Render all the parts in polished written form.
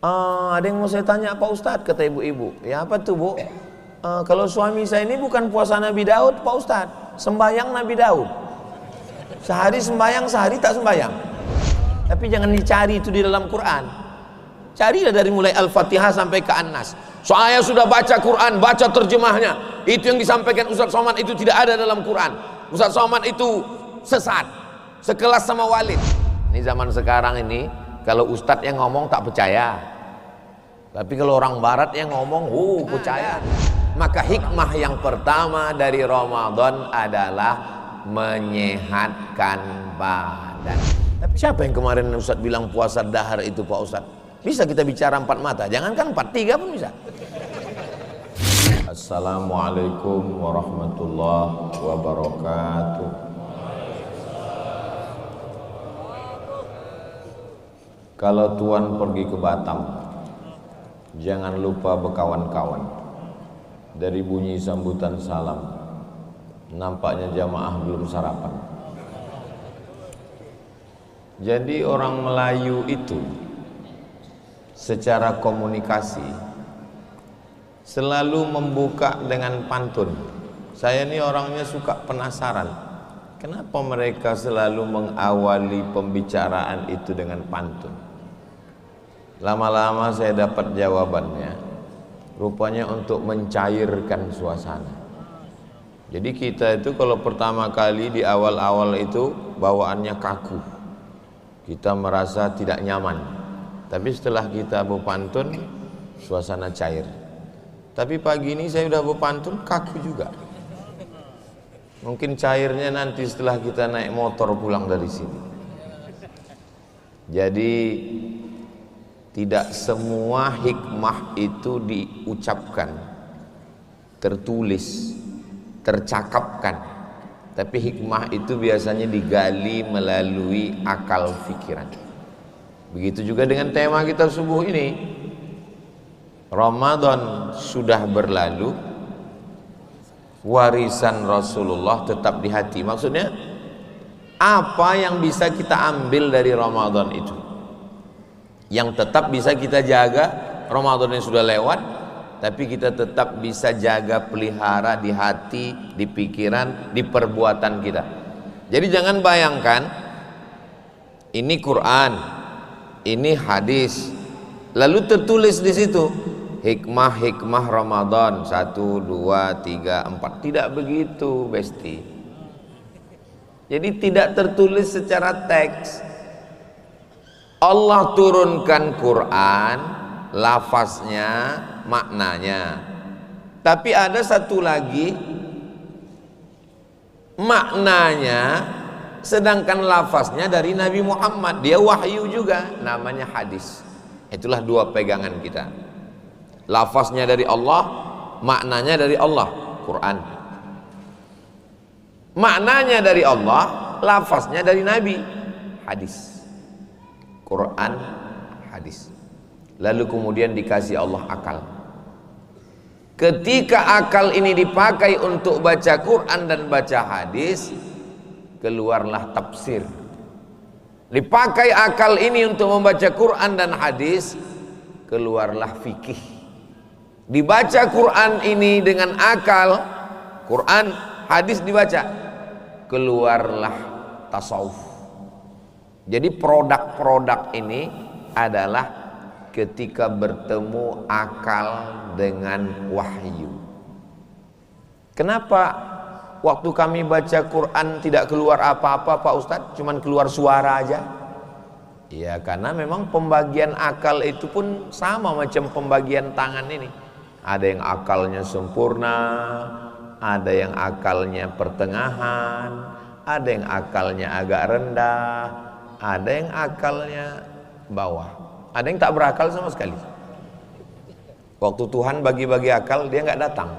Ada yang mau saya tanya Pak Ustadz, kata ibu-ibu. Ya apa tuh Bu? Kalau suami saya ini bukan puasa Nabi Daud Pak Ustadz, sembayang Nabi Daud. Sehari sembayang, sehari tak sembayang. Tapi jangan dicari itu di dalam Quran. Carilah dari mulai Al-Fatihah sampai ke An-Nas. Saya sudah baca Quran, baca terjemahnya. Itu yang disampaikan Ustadz Somad itu tidak ada dalam Quran. Ustadz Somad itu sesat, sekelas sama Walid. Ini zaman sekarang ini, kalau Ustadz yang ngomong tak percaya. Tapi kalau orang Barat yang ngomong, percaya. Maka hikmah yang pertama dari Ramadan adalah menyehatkan badan. Tapi siapa yang kemarin Ustadz bilang puasa dahar itu Pak Ustadz? Bisa kita bicara 4 mata, jangankan 4, 3 pun bisa. Assalamualaikum warahmatullahi wabarakatuh. Kalau Tuan pergi ke Batam, jangan lupa berkawan-kawan. Dari bunyi sambutan salam, nampaknya jamaah belum sarapan. Jadi orang Melayu itu secara komunikasi selalu membuka dengan pantun. Saya ini orangnya suka penasaran, kenapa mereka selalu mengawali pembicaraan itu dengan pantun. Lama-lama saya dapat jawabannya, rupanya untuk mencairkan suasana. Jadi kita itu kalau pertama kali di awal-awal itu bawaannya kaku, kita merasa tidak nyaman. Tapi setelah kita berpantun, suasana cair. Tapi pagi ini saya sudah berpantun, kaku juga. Mungkin cairnya nanti setelah kita naik motor pulang dari sini. Jadi tidak semua hikmah itu diucapkan, tertulis, tercakapkan. Tapi hikmah itu biasanya digali melalui akal pikiran. Begitu juga dengan tema kita subuh ini. Ramadan sudah berlalu, warisan Rasulullah tetap di hati. Maksudnya apa yang bisa kita ambil dari Ramadan itu, yang tetap bisa kita jaga. Ramadan yang sudah lewat, tapi kita tetap bisa jaga, pelihara di hati, di pikiran, di perbuatan kita. Jadi jangan bayangkan ini Quran, ini hadis, lalu tertulis di situ hikmah-hikmah Ramadan 1, 2, 3, 4. Tidak begitu, Besti. Jadi tidak tertulis secara teks. Allah turunkan Quran, lafaznya, maknanya. Tapi ada satu lagi, maknanya, sedangkan lafaznya dari Nabi Muhammad. Dia wahyu juga, namanya hadis. Itulah dua pegangan kita. Lafaznya dari Allah, maknanya dari Allah, Quran. Maknanya dari Allah, lafaznya dari Nabi, hadis. Quran, hadis. Lalu kemudian dikasih Allah akal. Ketika akal ini dipakai untuk baca Quran dan baca hadis, keluarlah tafsir. Dipakai akal ini untuk membaca Quran dan hadis, keluarlah fikih. Dibaca Quran ini dengan akal, Quran, hadis dibaca, keluarlah tasawuf. Jadi produk-produk ini adalah ketika bertemu akal dengan wahyu. Kenapa waktu kami baca Quran tidak keluar apa-apa Pak Ustadz, cuman keluar suara aja? Ya karena memang pembagian akal itu pun sama macam pembagian tangan ini. Ada yang akalnya sempurna, ada yang akalnya pertengahan, ada yang akalnya agak rendah, ada yang akalnya bawah, ada yang tak berakal sama sekali. Waktu Tuhan bagi-bagi akal, dia nggak datang.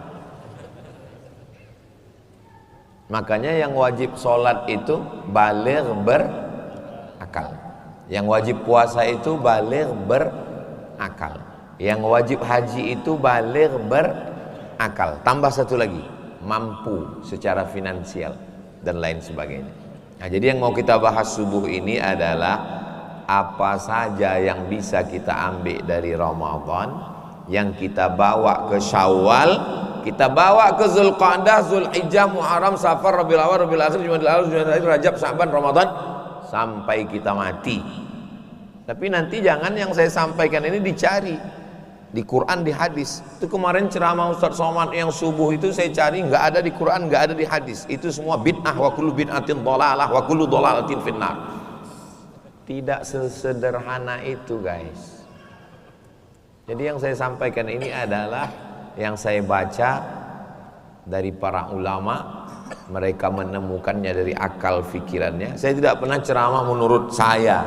Makanya yang wajib sholat itu baligh berakal, yang wajib puasa itu baligh berakal, yang wajib haji itu baligh berakal. Tambah satu lagi, mampu secara finansial dan lain sebagainya. Nah, jadi yang mau kita bahas subuh ini adalah apa saja yang bisa kita ambil dari Ramadan, yang kita bawa ke Syawal, kita bawa ke Zulqa'dah, Zulhijjah, Muharram, Safar, Rabiul Awal, Rabiul Akhir, Jumadil Awal, Jumadil Akhir, Rajab, Sya'ban, Ramadan, sampai kita mati. Tapi nanti jangan yang saya sampaikan ini dicari di Quran, di hadis. Itu kemarin ceramah Ustaz Somad yang subuh itu saya cari, nggak ada di Quran, nggak ada di hadis. Itu semua bid'ah, wa kullu bid'atin dhalalah, wa kullu dhalalatin finnar. Tidak sesederhana itu, guys. Jadi yang saya sampaikan ini adalah yang saya baca dari para ulama, mereka menemukannya dari akal fikirannya. Saya tidak pernah ceramah menurut saya.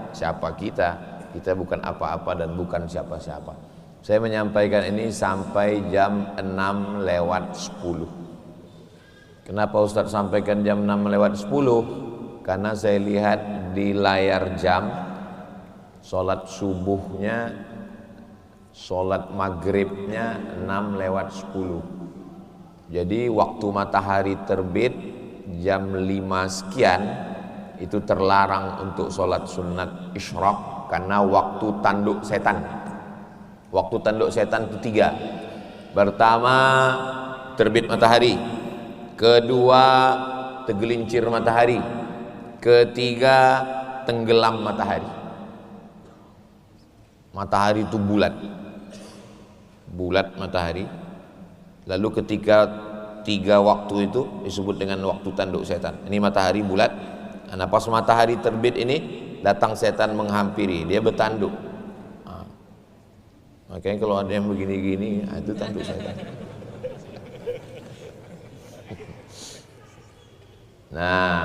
Siapa kita? Kita bukan apa-apa dan bukan siapa-siapa. Saya menyampaikan ini sampai jam 6 lewat 10. Kenapa Ustaz sampaikan jam 6 lewat 10? Karena saya lihat di layar jam, sholat subuhnya, sholat maghribnya 6 lewat 10. Jadi waktu matahari terbit jam 5 sekian, itu terlarang untuk sholat sunat isyraq, karena waktu tanduk setan. Waktu tanduk setan itu 3. Pertama, terbit matahari. Kedua, tergelincir matahari. Ketiga, tenggelam matahari. Matahari itu bulat. Bulat matahari. Lalu ketika 3 waktu itu disebut dengan waktu tanduk setan. Ini matahari bulat. Nah, pas matahari terbit ini datang setan menghampiri, dia bertanduk. Makanya kalau ada yang begini-gini, itu tanduk setan. Nah,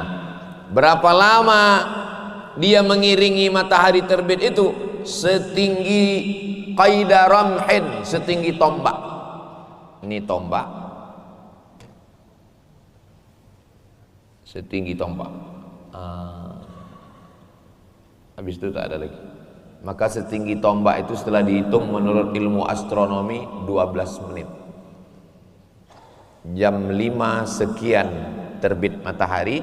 berapa lama dia mengiringi matahari terbit itu? Setinggi qaida ramhin, setinggi tombak. Ini tombak, setinggi tombak. Habis itu tak ada lagi. Maka setinggi tombak itu setelah dihitung menurut ilmu astronomi 12 menit. Jam 5 sekian terbit matahari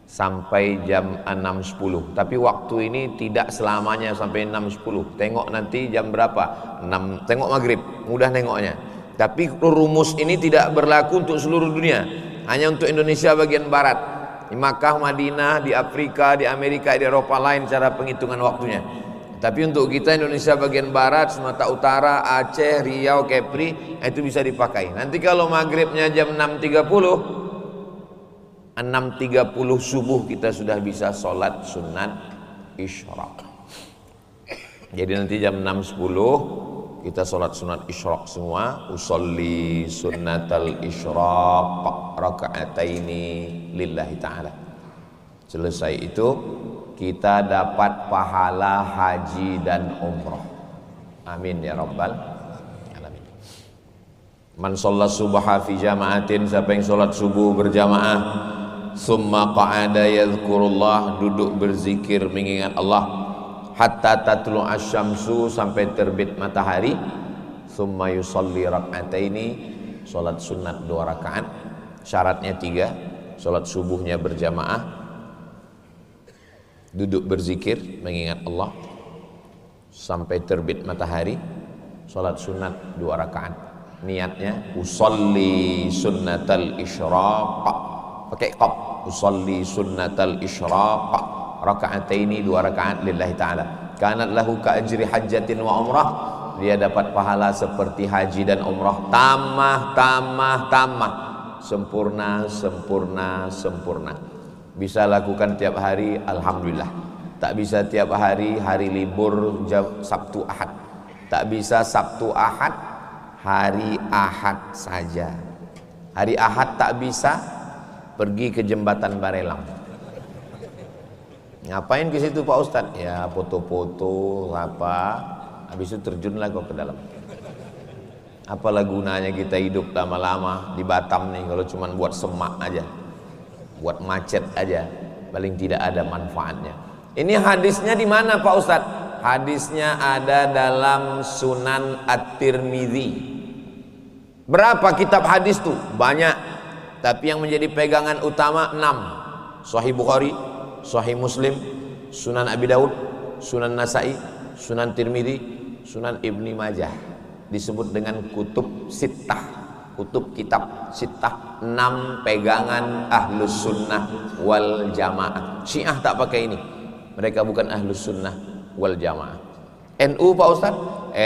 sampai jam 6.10. Tapi waktu ini tidak selamanya sampai 6.10. Tengok nanti jam berapa? 6, tengok maghrib, mudah nengoknya. Tapi rumus ini tidak berlaku untuk seluruh dunia, hanya untuk Indonesia bagian barat. Di Makkah, Madinah, di Afrika, di Amerika, di Eropa lain cara penghitungan waktunya. Tapi untuk kita Indonesia bagian barat, Sumatera Utara, Aceh, Riau, Kepri, itu bisa dipakai. Nanti kalau maghribnya jam 6.30 subuh kita sudah bisa sholat sunat isyraq. Jadi nanti jam 6.10 kita sholat sunat isyraq semua. Usolli sunnatal isyraq raka'ataini lillahi ta'ala. Selesai itu kita dapat pahala haji dan umrah. Amin ya rabbal alamin. Man shalla subha fi jama'atin, siapa yang sholat subuh berjamaah, summa qa'ada yadhkurullah, duduk berzikir mengingat Allah, hatta tatlu asyamsu, sampai terbit matahari, summa yusalli rak'ataini, sholat sunat 2 rakaat. Syaratnya 3, sholat subuhnya berjamaah, duduk berzikir mengingat Allah sampai terbit matahari, sholat sunat 2 rakaat. Niatnya usolli sunnatal isyraq, pakai qaf, usolli sunnatal isyraq raka'ataini, 2 rakaat lillahi ta'ala. Kanat lahu ka ajri hajjatin wa umrah, dia dapat pahala seperti haji dan umrah. Tamah, sempurna, sempurna, sempurna. Bisa lakukan tiap hari, alhamdulillah. Tak bisa tiap hari, hari libur Sabtu Ahad. Tak bisa Sabtu Ahad, hari Ahad saja. Hari Ahad tak bisa, pergi ke jembatan Barelang. Ngapain ke situ Pak Ustadz? Ya foto-foto apa, habis itu terjunlah kau ke dalam. Apalah gunanya kita hidup lama-lama di Batam nih kalau cuma buat semak aja, buat macet aja, paling tidak ada manfaatnya. Ini hadisnya di mana Pak Ustadz? Hadisnya ada dalam Sunan At-Tirmidzi. Berapa kitab hadis tuh? Banyak, tapi yang menjadi pegangan utama 6. Sahih Bukhari, Sahih Muslim, Sunan Abi Daud, Sunan Nasai, Sunan Tirmidzi, Sunan Ibni Majah. Disebut dengan kutub sittah, kutub kitab sittah, 6 pegangan Ahlus Sunnah wal Jamaah. Syiah tak pakai ini, mereka bukan Ahlus Sunnah wal Jamaah. NU Pak Ustaz,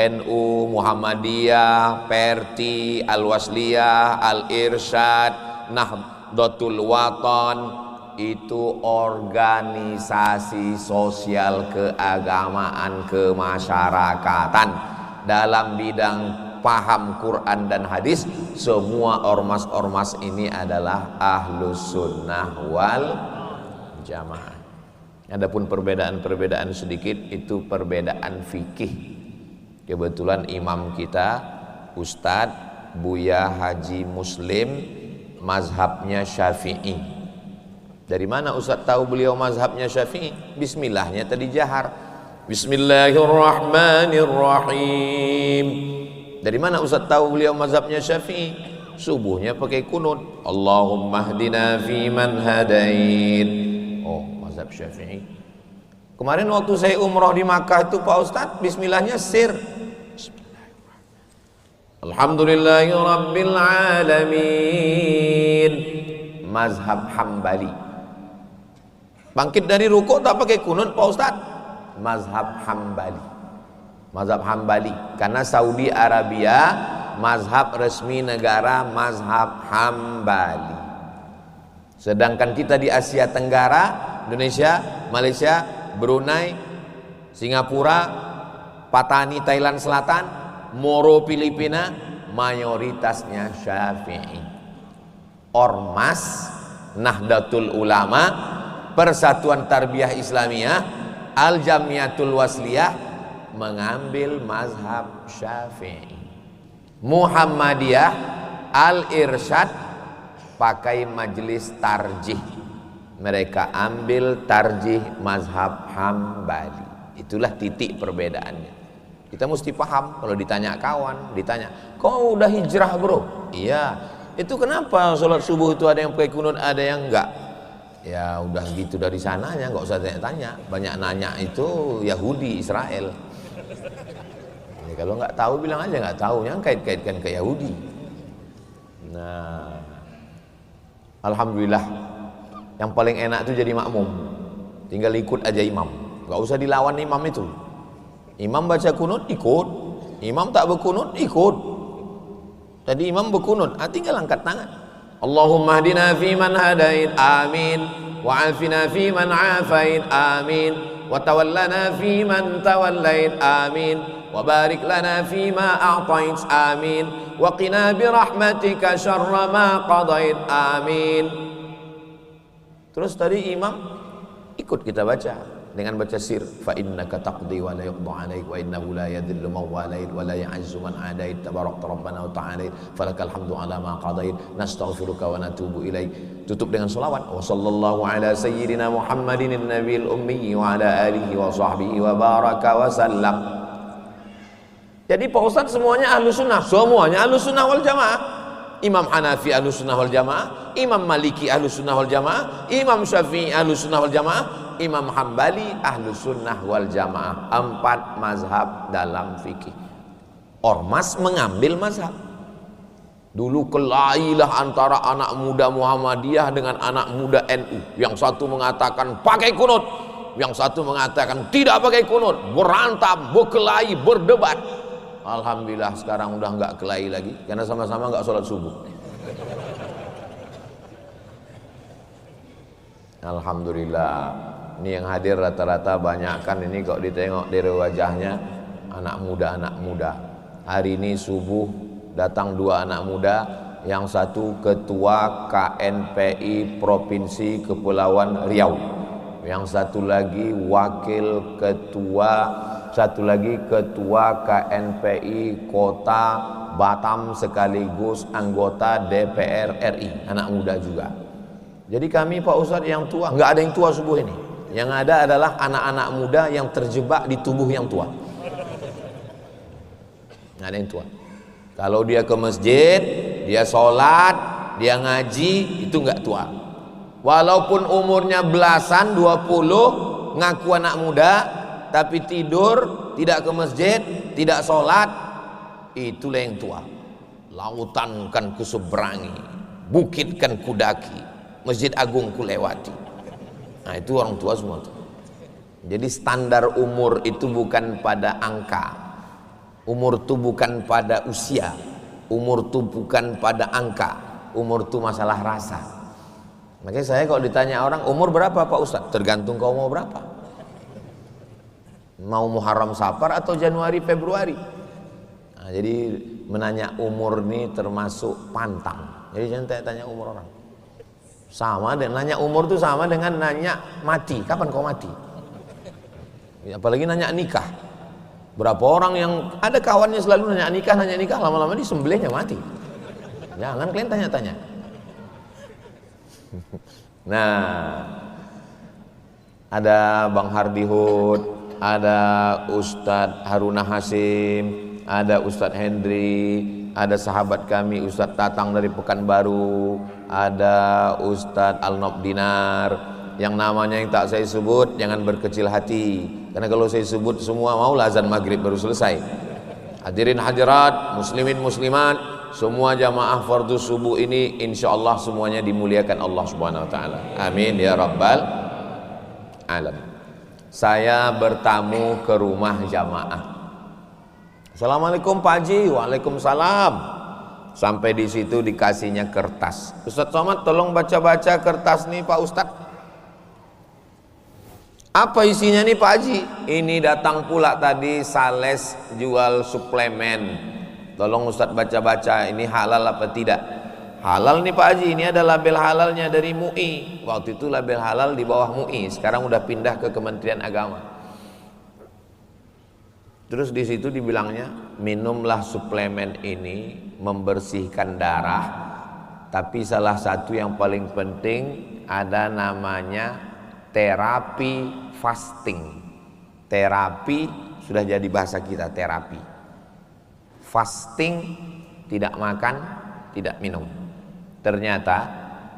NU, Muhammadiyah, Perti, Al-Wasliyah, Al-Irsyad, Nahdlatul Wathon, itu organisasi sosial keagamaan kemasyarakatan dalam bidang paham Quran dan hadis. Semua ormas-ormas ini adalah Ahlus Sunnah wal Jamaah. Adapun perbedaan-perbedaan sedikit itu perbedaan fikih. Kebetulan imam kita Ustadz Buya Haji Muslim mazhabnya Syafi'i. Dari mana Ustadz tahu beliau mazhabnya Syafi'i? Bismillahnya tadi jahar. Bismillahirrahmanirrahim. Dari mana Ustadz tahu beliau mazhabnya Syafi'i? Subuhnya pakai kunut. Allahumma hdina fi man hadain. Oh, mazhab Syafi'i. Kemarin waktu saya umroh di Makkah itu Pak Ustadz, bismillahnya sir. Alhamdulillahi Rabbil Alamin. Mazhab Hambali. Bangkit dari rukuk tak pakai kunut Pak Ustadz. Mazhab Hambali. Mazhab Hambali. Karena Saudi Arabia mazhab resmi negara mazhab Hambali. Sedangkan kita di Asia Tenggara, Indonesia, Malaysia, Brunei, Singapura, Patani Thailand Selatan, Moro Filipina, mayoritasnya Syafi'i. Ormas, Nahdlatul Ulama, Persatuan Tarbiyah Islamiyah, Al-Jamiatul Wasliyah mengambil mazhab Syafi'i. Muhammadiyah, Al-Irsyad pakai majelis tarjih, mereka ambil tarjih mazhab Hambali. Itulah titik perbedaannya. Kita mesti paham. Kalau ditanya kawan, ditanya, kau udah hijrah bro? Iya. Itu kenapa sholat subuh itu ada yang pakai kunut, ada yang enggak? Ya udah gitu dari sananya, nggak usah tanya-tanya. Banyak nanya itu Yahudi Israel. Ya, kalau nggak tahu bilang aja nggak tahu, yang kait-kaitkan ke Yahudi. Nah, alhamdulillah, yang paling enak itu jadi makmum, tinggal ikut aja imam, nggak usah dilawan imam itu. Imam baca kunut ikut, imam tak berkunut ikut. Tadi imam berkunut, tinggal angkat tangan. Allahumma hdina fi man hadait, amin. Wa afina fi man afait, amin. Wa tawallana fi man tawallait, amin. Wa barik lana fi ma a'tait, amin. Wa qina bi rahmatika syarra ma qadait, amin. Terus tadi imam ikut kita baca dengan baca sir, fa innaka taqdi wa la yuqda 'alaik wa innahu la yadhillu man walait wa la ya'izzu man adait tabarakta rabbana wa ta'ala falakal hamdu 'ala ma qadait nastaghfiruka wa natubu ilaik. Tutup dengan selawat, wa sallallahu ala sayyidina Muhammadin nabiyil ummi wa ala alihi wa sahbihi wa baraka wa sallam. Jadi Pak Ustadz semuanya ahlu sunnah, semuanya ahlu sunnah wal jamaah. Imam Hanafi ahlu sunnah wal jamaah, Imam Maliki ahlu sunnah wal jamaah, Imam Syafi'i ahlu sunnah wal jamaah, Imam Hambali ahlu sunnah wal jamaah. 4 mazhab dalam fikih. Ormas mengambil mazhab. Dulu kelahilah antara anak muda Muhammadiyah dengan anak muda NU. Yang satu mengatakan pakai kunut, yang satu mengatakan tidak pakai kunut. Berantam, berkelahi, berdebat. Alhamdulillah sekarang udah nggak kelahi lagi karena sama-sama nggak sholat subuh. Alhamdulillah. Ini yang hadir rata-rata banyak kan ini kok ditengok dari wajahnya anak muda. Hari ini subuh datang 2 anak muda, yang satu ketua KNPI Provinsi Kepulauan Riau, yang satu lagi wakil ketua, satu lagi ketua KNPI Kota Batam sekaligus anggota DPR RI, anak muda juga. Jadi kami Pak Ustadz yang tua, nggak ada yang tua subuh ini. Yang ada adalah anak-anak muda yang terjebak di tubuh yang tua. Nggak ada yang tua. Kalau dia ke masjid, dia sholat, dia ngaji, itu nggak tua. Walaupun umurnya belasan, 20, ngaku anak muda tapi tidur, tidak ke masjid, tidak sholat, itulah yang tua. Lautan kan kuseberangi, bukit kan kudaki, Masjid Agung kulewati. Nah itu orang tua semua tuh. Jadi standar umur itu bukan pada angka, umur itu bukan pada usia, umur itu bukan pada angka, umur itu masalah rasa. Makanya saya kalau ditanya orang umur berapa Pak Ustadz, tergantung kau mau berapa, mau Muharram Safar atau Januari Februari. Nah, jadi menanya umur ini termasuk pantang. Jadi jangan tanya umur orang. Sama dengan nanya umur itu sama dengan nanya mati, kapan kau mati. Apalagi nanya nikah. Berapa orang yang ada kawannya selalu nanya nikah, lama-lama disembelihnya mati. Jangan kalian tanya-tanya. Nah, ada Bang Hardi Hud, ada Ustadz Haruna Hasim, ada Ustadz Hendri, ada sahabat kami Ustadz Tatang dari Pekanbaru, ada Ustadz Alnob Dinar. Yang namanya yang tak saya sebut jangan berkecil hati, karena kalau saya sebut semua maulah azan maghrib baru selesai. Hadirin hadirat, muslimin muslimat, semua jamaah fardhu subuh ini insyaallah semuanya dimuliakan Allah Subhanahu wa taala. Amin ya rabbal alamin. Saya bertamu ke rumah jamaah. Assalamualaikum Pak Haji. Waalaikumsalam. Sampai di situ dikasihnya kertas. Ustadz Somad tolong baca-baca kertas nih Pak Ustadz. Apa isinya nih Pak Haji? Ini datang pula tadi sales jual suplemen. Tolong Ustadz baca-baca ini halal apa tidak. Halal nih Pak Haji, ini ada label halalnya dari MUI. Waktu itu label halal di bawah MUI, sekarang udah pindah ke Kementerian Agama. Terus di situ dibilangnya minumlah suplemen ini membersihkan darah, tapi salah satu yang paling penting ada namanya terapi fasting. Terapi sudah jadi bahasa kita, terapi. Fasting, tidak makan, tidak minum. Ternyata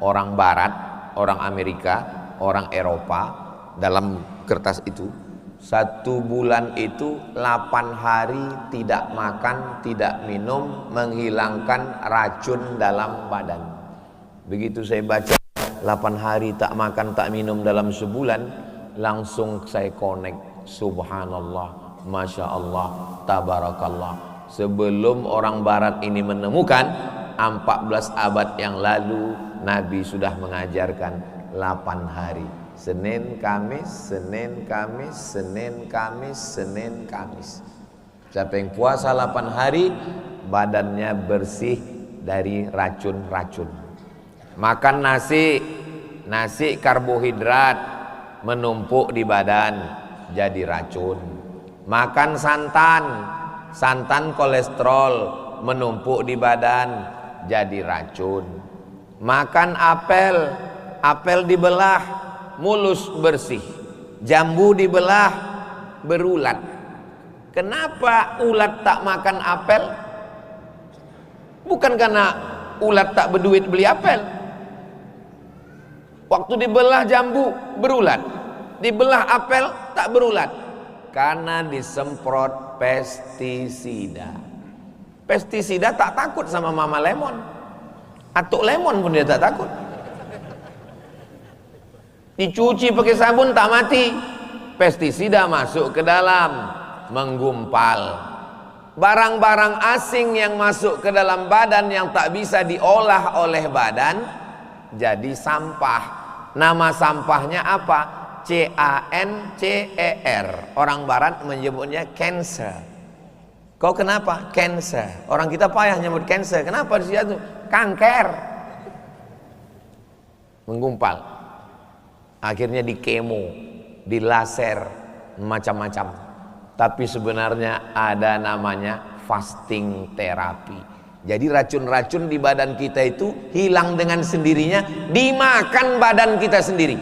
orang barat, orang Amerika, orang Eropa dalam kertas itu 1 bulan itu 8 hari tidak makan, tidak minum, menghilangkan racun dalam badan. Begitu saya baca 8 hari tak makan tak minum dalam sebulan, langsung saya connect. Subhanallah, Masya Allah, Tabarakallah. Sebelum orang barat ini menemukan, 14 abad yang lalu Nabi sudah mengajarkan 8 hari. Senin, Kamis, Senin, Kamis, Senin, Kamis, Senin, Kamis. Siapa yang puasa 8 hari, badannya bersih dari racun-racun. Makan nasi karbohidrat menumpuk di badan jadi racun. Makan santan kolesterol menumpuk di badan jadi racun. Makan apel dibelah mulus bersih. Jambu dibelah berulat. Kenapa ulat tak makan apel? Bukan karena ulat tak berduit beli apel. Waktu dibelah jambu berulat, dibelah apel tak berulat, karena disemprot pestisida. Pestisida tak takut sama mama lemon, atuk lemon pun dia tak takut. Dicuci pakai sabun tak mati, pestisida masuk ke dalam, menggumpal. Barang-barang asing yang masuk ke dalam badan yang tak bisa diolah oleh badan jadi sampah. Nama sampahnya apa? CANCER. Orang barat menyebutnya cancer. Kau kenapa? Cancer. Orang kita payah nyebut cancer. Kenapa di situ? Kanker. Menggumpal. Akhirnya di kemo, di laser, macam-macam. Tapi sebenarnya ada namanya fasting terapi. Jadi racun-racun di badan kita itu hilang dengan sendirinya, dimakan badan kita sendiri.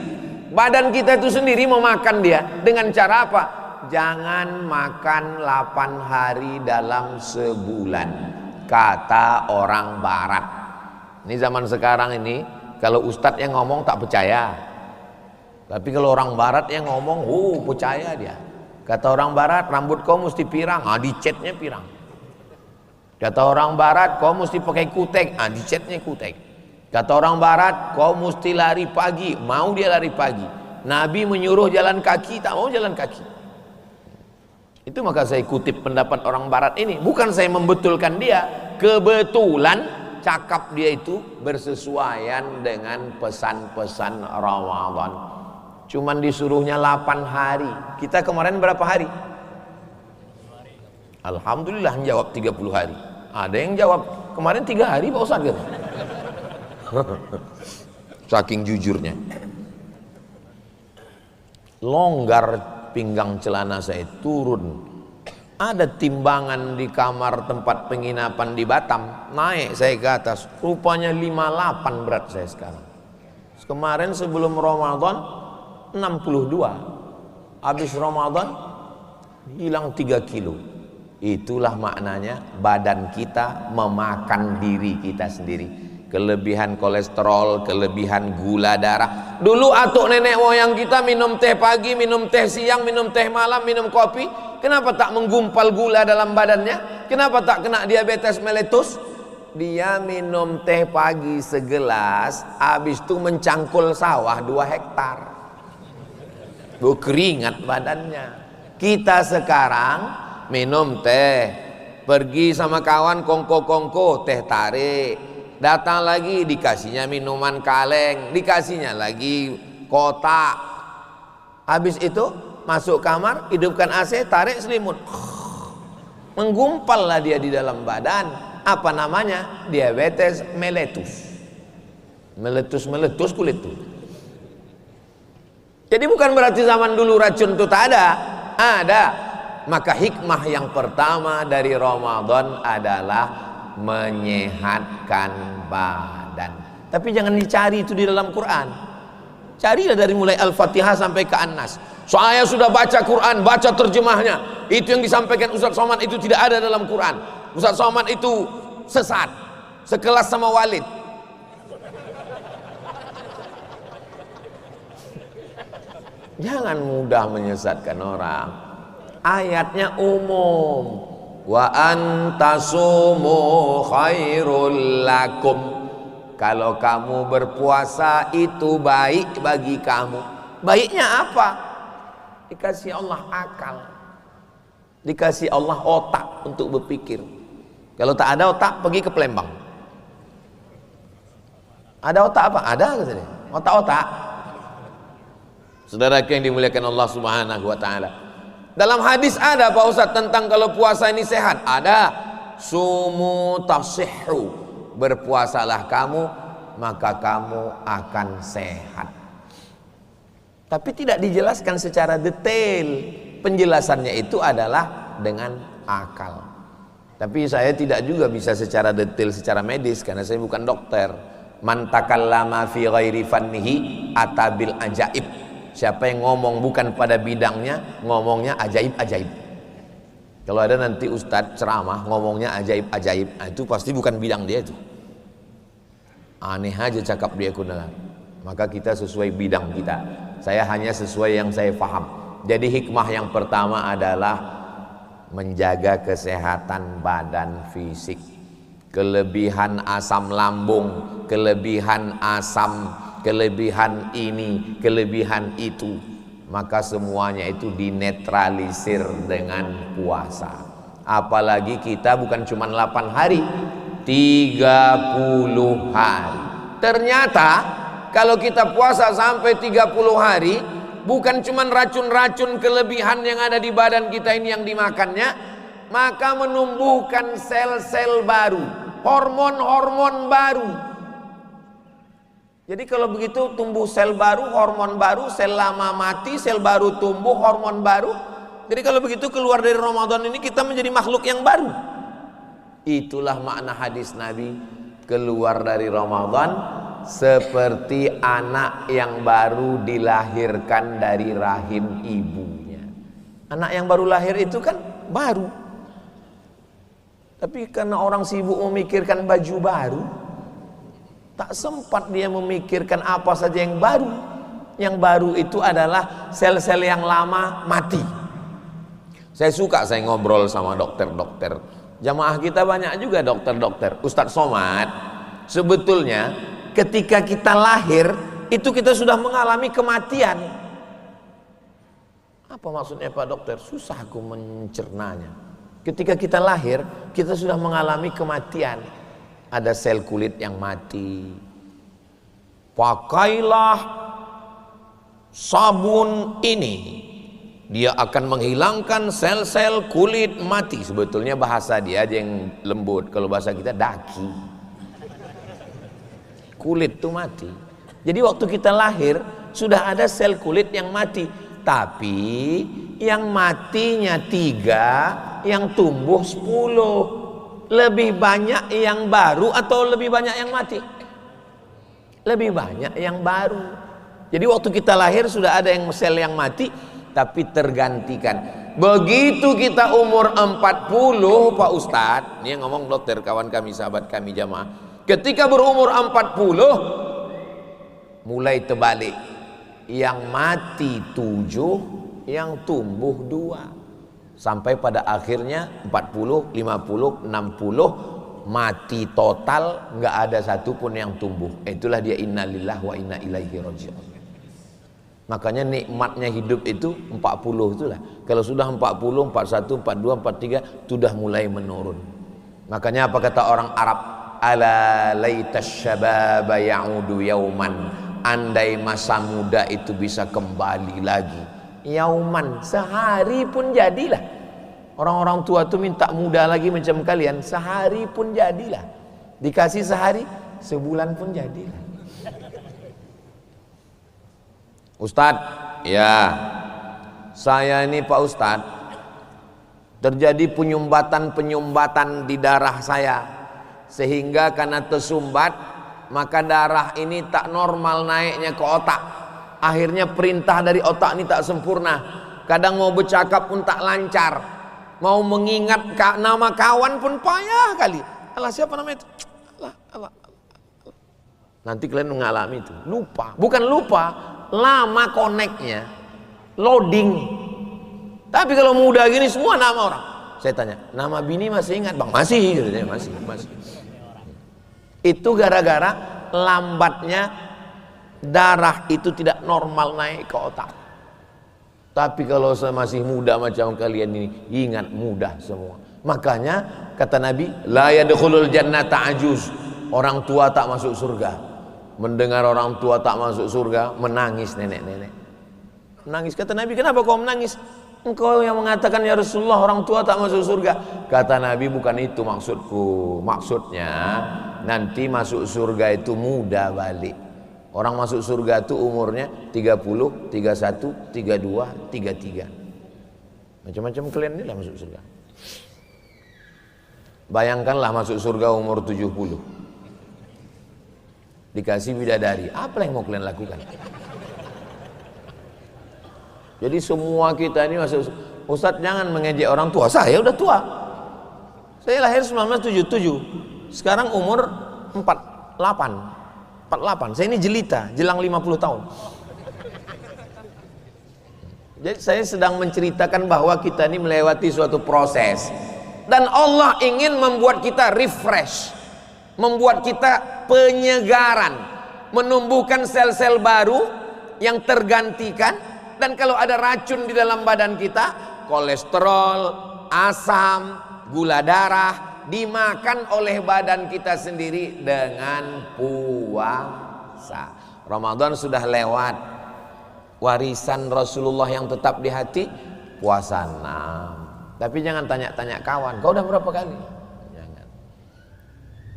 Badan kita itu sendiri memakan dia. Dengan cara apa? Jangan makan 8 hari dalam sebulan, kata orang barat. Ini zaman sekarang ini, kalau ustadz yang ngomong tak percaya. Tapi kalau orang barat yang ngomong, percaya dia. Kata orang barat, rambut kau mesti pirang, dicetnya pirang. Kata orang barat, kau mesti pakai kutek, dicetnya kutek. Kata orang barat, kau mesti lari pagi, mau dia lari pagi. Nabi menyuruh jalan kaki, tak mau jalan kaki. Itu maka saya kutip pendapat orang barat ini. Bukan saya membetulkan dia, kebetulan cakap dia itu bersesuaian dengan pesan-pesan Ramadan. Cuman disuruhnya 8 hari. Kita kemarin berapa hari? Alhamdulillah jawab 30 hari. Ada yang jawab kemarin 3 hari Pak Ustaz gitu. Saking jujurnya. Longgar pinggang celana saya turun. Ada timbangan di kamar tempat penginapan di Batam. Naik saya ke atas. Rupanya 58 berat saya sekarang. Kemarin sebelum Ramadan 62. Habis Ramadan hilang 3 kilo. Itulah maknanya badan kita memakan diri kita sendiri. Kelebihan kolesterol, kelebihan gula darah. Dulu atuk nenek moyang kita minum teh pagi, minum teh siang, minum teh malam, minum kopi. Kenapa tak menggumpal gula dalam badannya? Kenapa tak kena diabetes meletus? Dia minum teh pagi segelas, habis itu mencangkul sawah 2 hektar. Keringat badannya. Kita sekarang minum teh, pergi sama kawan kongko-kongko teh tarik, datang lagi dikasihnya minuman kaleng, dikasihnya lagi kotak. Habis itu masuk kamar, hidupkan AC, tarik selimut, menggumpal lah dia di dalam badan. Apa namanya? Diabetes meletus. Meletus kulit tuh. Jadi bukan berarti zaman dulu racun itu tak ada. Ada. Maka hikmah yang pertama dari Ramadan adalah menyehatkan badan. Tapi jangan dicari itu di dalam Quran. Carilah dari mulai Al-Fatihah sampai ke An-Nas. Saya sudah baca Quran, baca terjemahnya. Itu yang disampaikan Ustaz Somad itu tidak ada dalam Quran. Ustaz Somad itu sesat. Sekelas sama Walid. Jangan mudah menyesatkan orang. Ayatnya umum. Wa antasumu khairul lakum. Kalau kamu berpuasa itu baik bagi kamu. Baiknya apa? Dikasih Allah akal. Dikasih Allah otak untuk berpikir. Kalau tak ada otak, pergi ke Palembang. Ada otak apa? Ada katanya. Otak-otak. Saudara yang dimuliakan Allah Subhanahu wa taala. Dalam hadis ada Pak Ustaz tentang kalau puasa ini sehat. Ada. Sumu tasihhu. Berpuasalah kamu, maka kamu akan sehat. Tapi tidak dijelaskan secara detail. Penjelasannya itu adalah dengan akal. Tapi saya tidak juga bisa secara detail secara medis karena saya bukan dokter. Man takallama fi ghairi fannihi atabil ajaib. Siapa yang ngomong bukan pada bidangnya, ngomongnya ajaib-ajaib. Kalau ada nanti ustadz ceramah ngomongnya ajaib-ajaib, itu pasti bukan bidang dia itu. Aneh aja cakap dia kunalan. Maka kita sesuai bidang kita. Saya hanya sesuai yang saya paham. Jadi hikmah yang pertama adalah menjaga kesehatan badan fisik. Kelebihan asam lambung, kelebihan asam, kelebihan ini, kelebihan itu, maka semuanya itu dinetralisir dengan puasa. Apalagi kita bukan cuma 8 hari, 30 hari. Ternyata kalau kita puasa sampai 30 hari, bukan cuma racun-racun kelebihan yang ada di badan kita ini yang dimakannya, maka menumbuhkan sel-sel baru, hormon-hormon baru. Jadi kalau begitu tumbuh sel baru, hormon baru, sel lama mati, sel baru tumbuh, hormon baru. Jadi kalau begitu keluar dari Ramadan ini kita menjadi makhluk yang baru. Itulah makna hadis Nabi, keluar dari Ramadan seperti anak yang baru dilahirkan dari rahim ibunya. Anak yang baru lahir itu kan baru. Tapi karena orang sibuk memikirkan baju baru, tak sempat dia memikirkan apa saja yang baru. Yang baru itu adalah sel-sel yang lama mati. Saya suka saya ngobrol sama dokter-dokter. Jamaah kita banyak juga dokter-dokter. Ustadz Somad, sebetulnya ketika kita lahir itu kita sudah mengalami kematian. Apa maksudnya Pak Dokter? Susah aku mencernanya. Ketika kita lahir kita sudah mengalami kematian. Ada sel kulit yang mati. Pakailah sabun ini, dia akan menghilangkan sel-sel kulit mati. Sebetulnya bahasa dia aja yang lembut, kalau bahasa kita daki. Kulit itu mati. Jadi waktu kita lahir sudah ada sel kulit yang mati, tapi yang matinya 3, yang tumbuh 10. Lebih banyak yang baru atau lebih banyak yang mati? Lebih banyak yang baru. Jadi waktu kita lahir sudah ada yang sel yang mati tapi tergantikan. Begitu kita umur 40 Pak Ustadz, ini yang ngomong dokter kawan kami, sahabat kami jamaah, ketika berumur 40 mulai terbalik, yang mati 7, yang tumbuh 2, sampai pada akhirnya 40, 50, 60 mati total, nggak ada satupun yang tumbuh. Itulah dia innalillah wa inna ilaihi raji'un. Makanya nikmatnya hidup itu 40 itulah. Kalau sudah 40, 41, 42, 43 sudah mulai menurun. Makanya apa kata orang Arab? Ala laitas syababa ya'udu yauman. Andai masa muda itu bisa kembali lagi. Yauman, sehari pun jadilah. Orang-orang tua tuh minta muda lagi macam kalian, sehari pun jadilah. Dikasih sehari, sebulan pun jadilah. Ustadz, ya, saya ini Pak Ustadz, terjadi penyumbatan di darah saya, sehingga karena tersumbat maka darah ini tak normal naiknya ke otak. Akhirnya perintah dari otak ini tak sempurna. Kadang mau bercakap pun tak lancar, mau mengingat nama kawan pun payah kali. Alah, siapa namanya itu? Alah. Nanti kalian mengalami itu, lupa. Bukan lupa, lama koneknya, loading. Tapi kalau muda gini semua nama orang. Saya tanya, nama bini masih ingat bang? Masih, masih. Itu gara-gara lambatnya darah itu tidak normal naik ke otak. Tapi kalau saya masih muda macam kalian ini, ingat mudah semua. Makanya kata Nabi, la yadkhulul jannata ajuz. Orang tua tak masuk surga. Mendengar orang tua tak masuk surga, menangis nenek-nenek. Menangis, kata Nabi, kenapa kau menangis? Engkau yang mengatakan ya Rasulullah orang tua tak masuk surga. Kata Nabi, bukan itu maksudku. Maksudnya nanti masuk surga itu muda balik. Orang masuk surga itu umurnya 30, 31, 32, 33. Macam-macam kalian inilah masuk surga. Bayangkanlah masuk surga umur 70. Dikasih bidadari, apa yang mau kalian lakukan? Jadi semua kita ini masuk. Ustadz jangan mengejek orang tua. Saya udah tua. Saya lahir 1977. Sekarang umur 48. Saya ini jelita, jelang 50 tahun. Jadi saya sedang menceritakan bahwa kita ini melewati suatu proses. Dan Allah ingin membuat kita refresh, membuat kita penyegaran, menumbuhkan sel-sel baru yang tergantikan. Dan kalau ada racun di dalam badan kita, kolesterol, asam, gula darah, dimakan oleh badan kita sendiri dengan puasa. Ramadan sudah lewat, warisan Rasulullah yang tetap di hati, puasa 6. Tapi jangan tanya-tanya kawan, kau udah berapa kali? Jangan.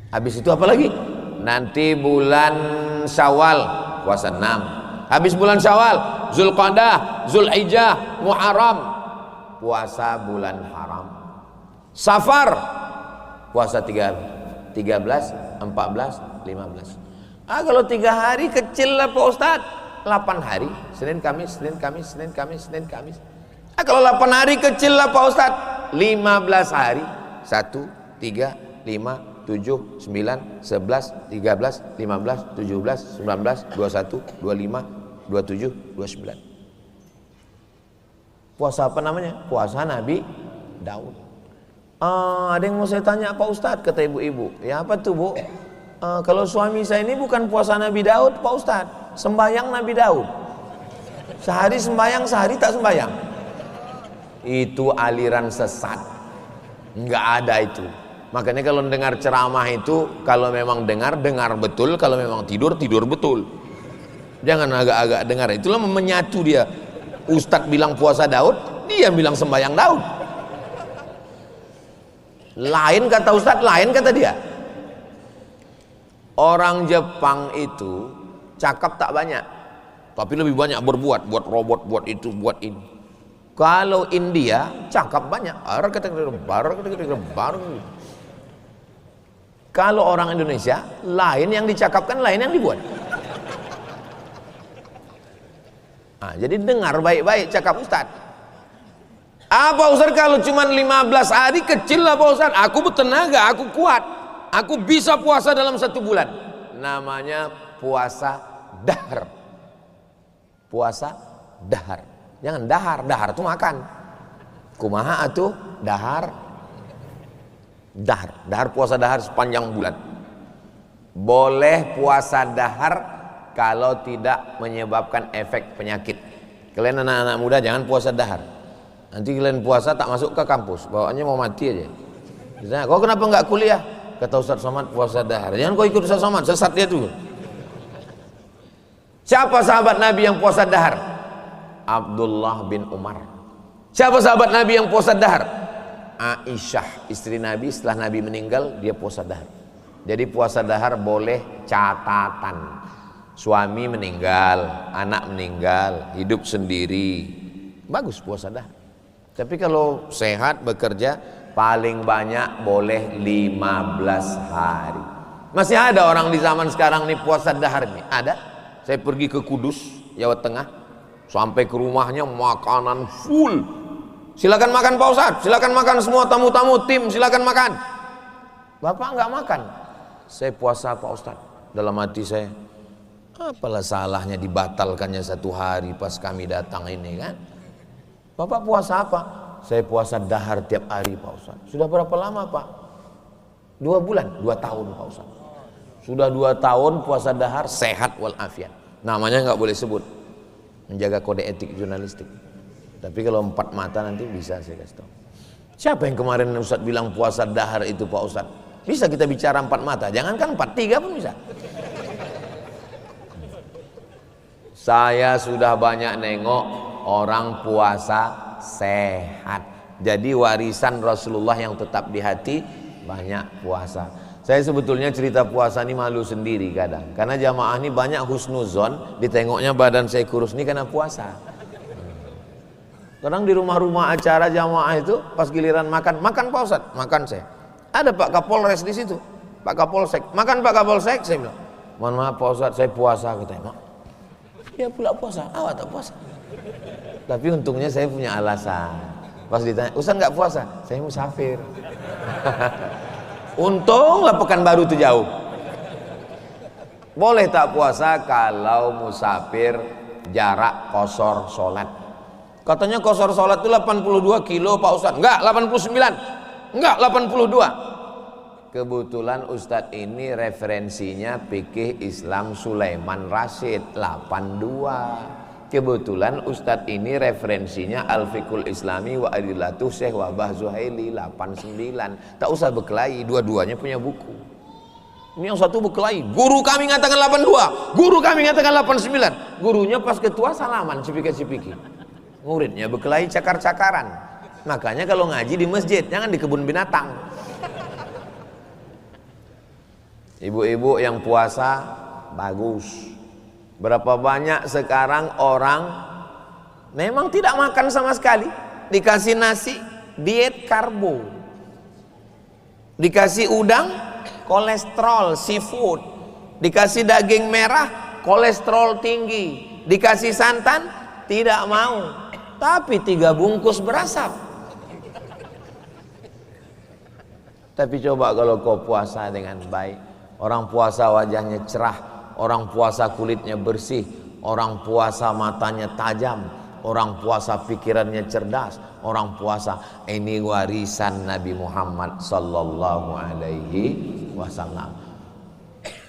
Habis itu apa lagi? Nanti bulan Syawal puasa 6. Habis bulan Syawal, Zulqa'dah, Zulhijjah, Muharram, puasa bulan haram. Safar, puasa 13, 14, 15. Kalau 3 hari kecil lah Pak Ustadz. 8 hari, Senin Kamis. Kalau 8 hari kecil lah Pak Ustadz. 15 hari, 1, 3, 5, 7, 9, 11, 13, 15, 17, 19, 21, 25, 26, 27, 29. Puasa apa namanya? Puasa Nabi Daud. Ada yang mau saya tanya Pak Ustadz, kata ibu-ibu. Ya apa tuh Bu? Kalau suami saya ini bukan puasa Nabi Daud Pak Ustadz, sembayang Nabi Daud. Sehari sembayang, sehari tak sembayang. Itu aliran sesat. Nggak ada itu. Makanya kalau dengar ceramah itu, kalau memang dengar betul, kalau memang tidur betul. Jangan agak-agak dengar. Itulah menyatu dia. Ustadz bilang puasa Daud, dia bilang sembayang Daud. Lain kata Ustadz, lain kata dia. Orang Jepang itu cakap tak banyak, tapi lebih banyak berbuat, buat robot, buat itu, buat ini. Kalau India cakap banyak, kalau orang Indonesia lain yang dicakapkan, lain yang dibuat. Jadi dengar baik-baik cakap Ustaz. Apa Ustaz kalau cuma 15 hari kecil lah Pak Ustaz, aku bertenaga, aku kuat, aku bisa puasa dalam 1 bulan. Namanya puasa dahar. Puasa dahar. Jangan dahar, dahar itu makan. Kumaha atuh dahar? Dahar puasa dahar sepanjang bulan. Boleh puasa dahar kalau tidak menyebabkan efek penyakit. Kalian anak-anak muda jangan puasa dahar. Nanti kalian puasa tak masuk ke kampus, bawaannya mau mati aja. Misalnya, kau kenapa nggak kuliah? Kata Ustaz Somad puasa dahar. Jangan kau ikut Ustaz Somad, sesat dia tuh. Siapa sahabat Nabi yang puasa dahar? Abdullah bin Umar. Siapa sahabat Nabi yang puasa dahar? Aisyah, istri Nabi. Setelah Nabi meninggal, dia puasa dahar. Jadi puasa dahar boleh catatan. Suami meninggal, anak meninggal, hidup sendiri, bagus puasa dahar. Tapi kalau sehat bekerja, paling banyak boleh 15 hari. Masih ada orang di zaman sekarang nih puasa dahar nih. Ada. Saya pergi ke Kudus, Jawa Tengah, sampai ke rumahnya makanan full. Silakan makan Pak Ustadz, silakan makan semua tamu-tamu tim, silakan makan. Bapak nggak makan. Saya puasa Pak Ustadz. Dalam hati saya, apalah salahnya dibatalkannya 1 hari pas kami datang ini kan? Bapak puasa apa? Saya puasa dahar tiap hari Pak Ustadz. Sudah berapa lama Pak? 2 bulan, 2 tahun Pak Ustadz. Sudah 2 tahun puasa dahar, sehat walafiat. Namanya nggak boleh sebut, menjaga kode etik jurnalistik. Tapi kalau 4 mata nanti bisa saya kasih tahu. Siapa yang kemarin Ustadz bilang puasa dahar itu Pak Ustadz? Bisa kita bicara 4 mata, jangankan 4, 3 pun bisa. Saya sudah banyak nengok orang puasa sehat. Jadi warisan Rasulullah yang tetap di hati, banyak puasa. Saya sebetulnya cerita puasa ini malu sendiri kadang. Karena jamaah ini banyak husnuzon, ditengoknya badan saya kurus ini karena puasa. Kadang di rumah-rumah acara jamaah itu pas giliran makan Pak Ustadz, makan saya. Ada Pak Kapolres di situ, Pak Kapolsek. Makan Pak Kapolsek, saya bilang. Mohon maaf Pak Ustadz, saya puasa katanya. Dia pula puasa, awak tak puasa. Tapi untungnya saya punya alasan. Pas ditanya, Ustaz nggak puasa? Saya musafir. Untunglah Pekanbaru itu jauh. Boleh tak puasa kalau musafir jarak qashar sholat. Katanya qashar sholat itu 82 kilo Pak Ustaz. Enggak, 89. Enggak, 82. Kebetulan Ustadz ini referensinya fikih Islam Sulaiman Rasyid 82. Kebetulan Ustadz ini referensinya Al-Fiqhul Islami wa Adillatuh Syekh Wabah Zuhaili 89. Tak usah berkelahi, dua-duanya punya buku. Ini yang satu berkelahi, guru kami ngatakan 82, guru kami ngatakan 89. Gurunya pas ketua salaman cipika-cipiki. Muridnya berkelahi cakar-cakaran. Makanya kalau ngaji di masjid, jangan di kebun binatang. Ibu-ibu yang puasa bagus. Berapa banyak sekarang orang memang tidak makan sama sekali, dikasih nasi diet karbo, dikasih udang kolesterol seafood, dikasih daging merah kolesterol tinggi, dikasih santan tidak mau, tapi 3 bungkus berasap. Tapi coba kalau kau puasa dengan baik, orang puasa wajahnya cerah, orang puasa kulitnya bersih, Orang puasa matanya tajam, orang puasa pikirannya cerdas, orang puasa ini warisan Nabi Muhammad sallallahu alaihi wasallam.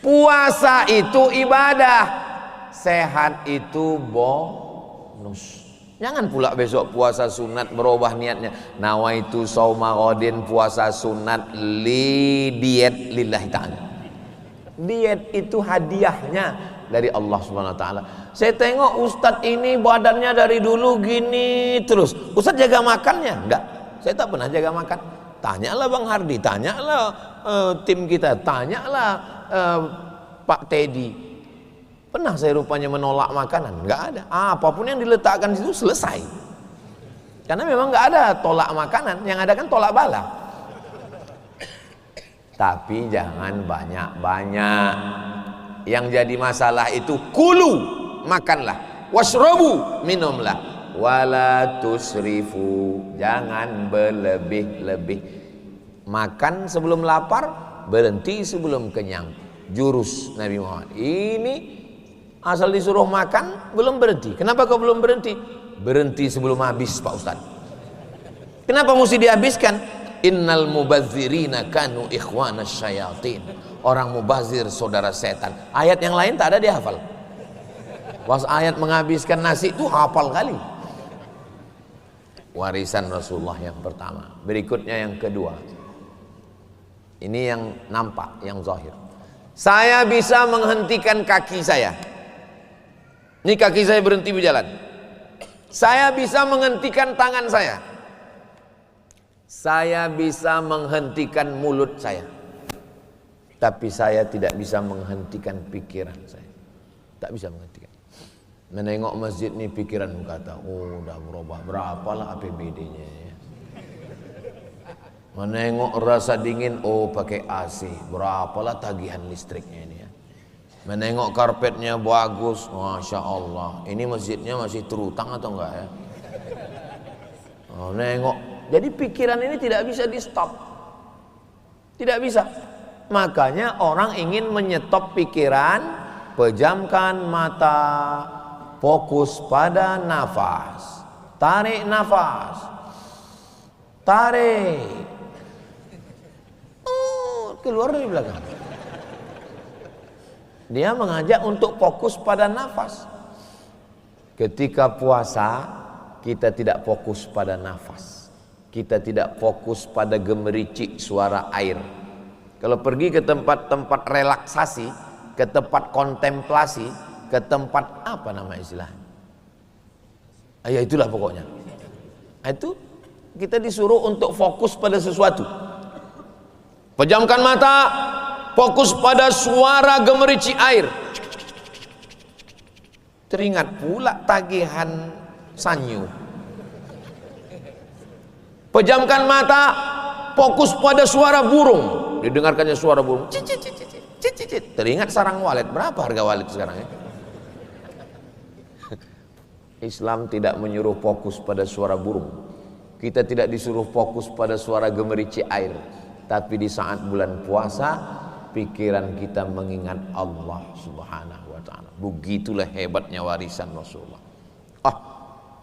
Puasa itu ibadah, sehat itu bonus. Jangan pula besok puasa sunat berubah niatnya. Nawaitu shauma ghadin, puasa sunat li diet lillahi ta'ala. Diet itu hadiahnya dari Allah Subhanahu wa taala. Saya tengok ustadz ini badannya dari dulu gini terus. Ustadz jaga makannya? Enggak. Saya tak pernah jaga makan. Tanyalah Bang Hardi, tanyalah tim kita, tanyalah Pak Teddy. Pernah saya rupanya menolak makanan? Enggak ada. Apapun yang diletakkan di situ selesai. Karena memang enggak ada tolak makanan, yang ada kan tolak bala. Tapi jangan banyak-banyak. Yang jadi masalah itu kulu, makanlah, washrabu, minumlah, wala tusrifu, jangan berlebih-lebih. Makan sebelum lapar, berhenti sebelum kenyang. Jurus Nabi Muhammad. Ini asal disuruh makan belum berhenti. Kenapa kau belum berhenti? Berhenti sebelum habis Pak Ustaz. Kenapa mesti dihabiskan? Innal mubadzirina kanu ikhwanas syayatin. Orang mubazir saudara setan. Ayat yang lain tak ada dia hafal. Pas ayat menghabiskan nasi itu hafal kali. Warisan Rasulullah yang pertama. Berikutnya yang kedua. Ini yang nampak, yang zahir. Saya bisa menghentikan kaki saya. Ini kaki saya berhenti berjalan. Saya bisa menghentikan tangan saya. Saya bisa menghentikan mulut saya. Tapi saya tidak bisa menghentikan pikiran saya. Tak bisa menghentikan. Menengok masjid ni pikiran kata, oh dah berubah, berapalah APBD-nya ya. Menengok rasa dingin, oh pakai AC, berapalah tagihan listriknya ini ya. Menengok karpetnya bagus, Masya Allah, ini masjidnya masih terutang atau enggak ya. Oh, nengok, jadi pikiran ini tidak bisa di stop. Tidak bisa. Makanya orang ingin menyetop pikiran, pejamkan mata, fokus pada nafas, tarik nafas, tarik, keluar dari belakang. Dia mengajak untuk fokus pada nafas. Ketika puasa, kita tidak fokus pada nafas, kita tidak fokus pada gemericik suara air. Kalau pergi ke tempat-tempat relaksasi, ke tempat kontemplasi, ke tempat apa nama istilahnya? Ya itulah pokoknya. Itu kita disuruh untuk fokus pada sesuatu. Pejamkan mata, fokus pada suara gemericik air. Teringat pula tagihan sanyu. Pejamkan mata, fokus pada suara burung. Didengarkannya suara burung. Cicit, cicit, cicit, cicit. Teringat sarang walet. Berapa harga walet sekarang ya? Islam tidak menyuruh fokus pada suara burung. Kita tidak disuruh fokus pada suara gemericik air. Tapi di saat bulan puasa, pikiran kita mengingat Allah Subhanahu wa ta'ala. Begitulah hebatnya warisan Rasulullah.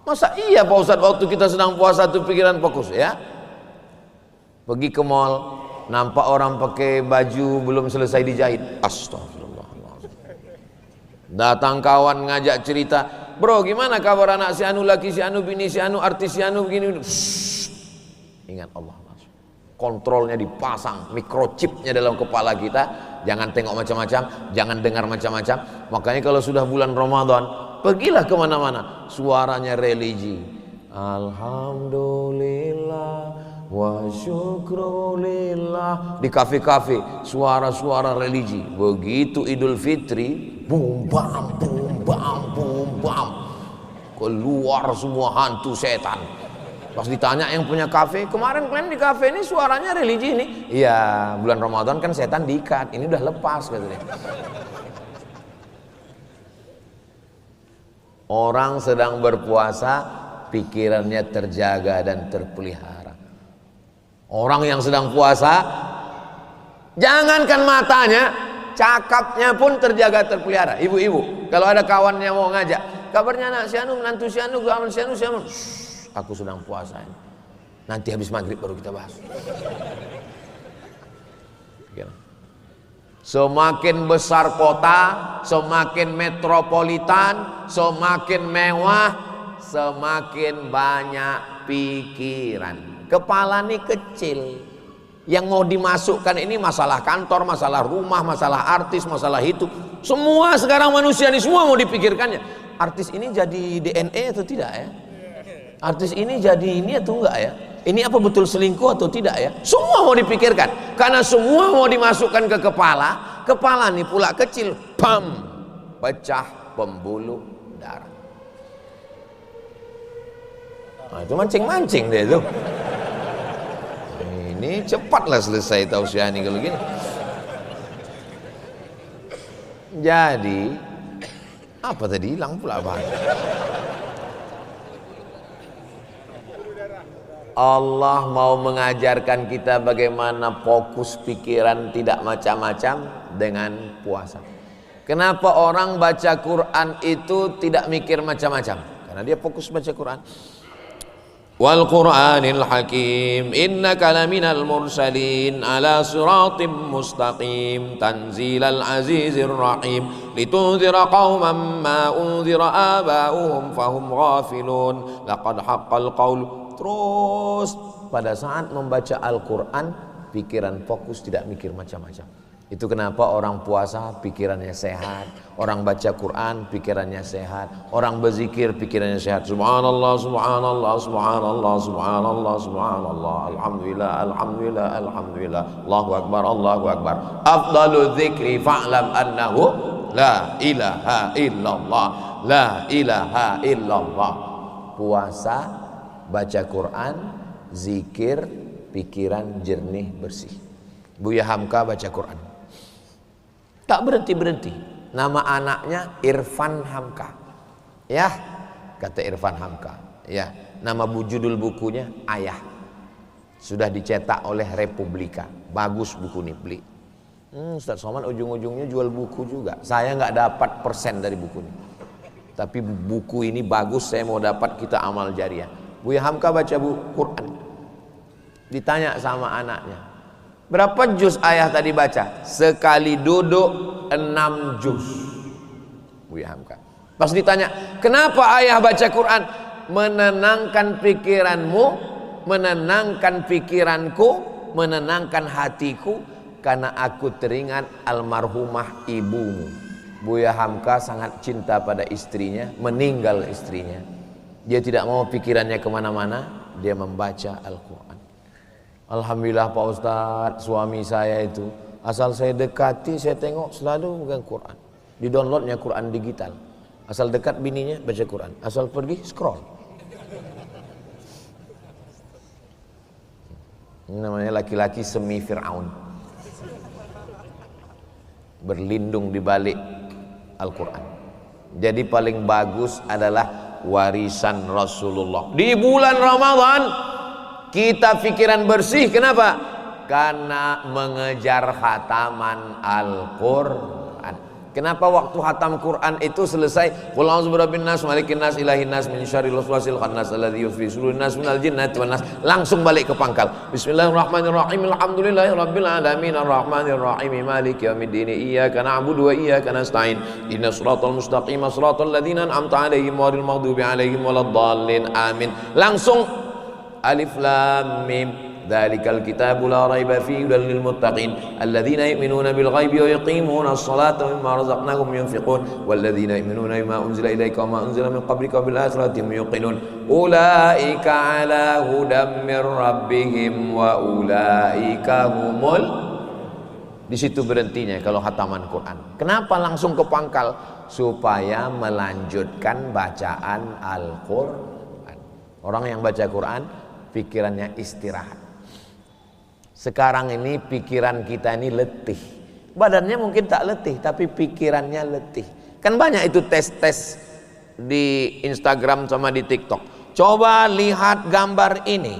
Masa iya Pak Ustadz waktu kita sedang puasa itu pikiran fokus ya? Pergi ke mall, nampak orang pakai baju belum selesai dijahit. Astagfirullahaladzim. Datang kawan ngajak cerita, bro gimana kabar anak si anu, laki si anu, bini si anu, artis si anu begini. Ingat Allah langsung. Kontrolnya dipasang, microchipnya dalam kepala kita. Jangan tengok macam-macam, jangan dengar macam-macam. Makanya kalau sudah bulan Ramadan, pergilah kemana-mana, suaranya religi. Alhamdulillah wa syukrulillah. Di kafe-kafe suara-suara religi. Begitu Idul Fitri, bum bam bum bam bum bam, keluar semua hantu setan. Pas ditanya yang punya kafe, kemarin kalian di kafe ini suaranya religi ini. Iya, bulan Ramadan kan setan diikat, ini udah lepas katanya. Orang sedang berpuasa, pikirannya terjaga dan terpelihara. Orang yang sedang puasa, jangankan matanya, cakapnya pun terjaga terpelihara. Ibu-ibu, kalau ada kawannya mau ngajak, kabarnya nak si anu, menantu si anu, si anu, si anu. Aku sedang puasa ini. Nanti habis maghrib baru kita bahas. Semakin besar kota, semakin metropolitan, semakin mewah, semakin banyak pikiran. Kepala ini kecil. Yang mau dimasukkan ini masalah kantor, masalah rumah, masalah artis, masalah itu. Semua sekarang manusia ini semua mau dipikirkannya. Artis ini jadi DNA atau tidak ya? Artis ini jadi ini atau enggak ya? Ini apa betul selingkuh atau tidak ya? Semua mau dipikirkan. Karena semua mau dimasukkan ke kepala. Kepala ini pula kecil. Pam! Pecah pembuluh darah. Nah, itu mancing-mancing deh itu. Ini cepatlah selesai tausiah ini kalau gini. Jadi apa tadi hilang pula apa? Allah mau mengajarkan kita bagaimana fokus pikiran tidak macam-macam dengan puasa. Kenapa orang baca Quran itu tidak mikir macam-macam? Karena dia fokus baca Quran. Wal Qur'anil Hakim innaka laminal mursalin ala siratim mustaqim tanzilal azizir rahim litunzira qauman ma unzira aba'uhum fahum ghafilun laqad haqqal qaul. Terus pada saat membaca Al-Quran pikiran fokus tidak mikir macam-macam. Itu kenapa orang puasa pikirannya sehat, orang baca Quran pikirannya sehat, orang berzikir pikirannya sehat. Subhanallah, subhanallah, subhanallah, subhanallah, subhanallah, alhamdulillah, alhamdulillah, alhamdulillah, Allahu akbar, Allahu akbar. Afdalu dzikri fa'lam annahu la ilaha illallah, la ilaha illallah. Puasa, baca Quran, zikir, pikiran jernih bersih. Buya Hamka baca Quran. Tak berhenti-berhenti. Nama anaknya Irfan Hamka. Ya, kata Irfan Hamka. Ya, nama judul bukunya Ayah. Sudah dicetak oleh Republika. Bagus buku ini, beli. Ustaz Somad ujung-ujungnya jual buku juga. Saya nggak dapat persen dari buku ini. Tapi buku ini bagus, saya mau dapat, kita amal jariah. Buya Hamka baca buku Quran. Ditanya sama anaknya, berapa juz ayah tadi baca? Sekali duduk 6 juz. Buya Hamka. Pas ditanya, kenapa ayah baca Quran? Menenangkan pikiranmu, menenangkan pikiranku, menenangkan hatiku, karena aku teringat almarhumah ibumu. Buya Hamka sangat cinta pada istrinya, meninggal istrinya. Dia tidak mau pikirannya kemana-mana, dia membaca Al-Quran. Alhamdulillah Pak Ustadz, suami saya itu asal saya dekati, saya tengok selalu megang Quran. Di downloadnya Quran digital. Asal dekat bininya baca Quran, asal pergi scroll. Ini namanya laki-laki semi Fir'aun, berlindung di balik Al-Quran. Jadi paling bagus adalah warisan Rasulullah. Di bulan Ramadan kita pikiran bersih. Kenapa? Karena mengejar khataman Al-Quran. Kenapa waktu khatam Quran itu selesai, qul a'udzu birabbin nas, malikin nas, ilahin nas, min syarril waswasil khannas alladzi yuwaswisu fi sudurin nas minal jinnati wan nas. Langsung balik ke pangkal. Bismillahirrahmanirrahim. Alhamdulillahirabbil alamin arrahmanirrahim maliki yaumiddin iyyaka na'budu wa iyyaka nasta'in ihdinas siratal mustaqim siratal ladzina an'amta 'alaihim ghairil maghdubi 'alaihim waladdallin. Amin. Langsung alif lam mim. Dzalikal kitabu la raiba fihi hudal lil muttaqin alladzina yu'minuna bil ghaibi wa yuqimuna as-salata wa mimma razaqnahum yunfiqun walladzina yu'minuna bima unzila ilaika wa ma unzila min qablika wa bil akhirati hum yuqinun ulaika ala hudam mir rabbihim wa ulaika humul. Di situ berhentinya kalau khataman Quran. Kenapa langsung ke pangkal? Supaya melanjutkan bacaan Al-Quran. Orang yang baca Quran pikirannya istirahat. Sekarang ini pikiran kita ini letih. Badannya mungkin tak letih, tapi pikirannya letih. Kan banyak itu tes-tes di Instagram sama di TikTok. Coba lihat gambar ini.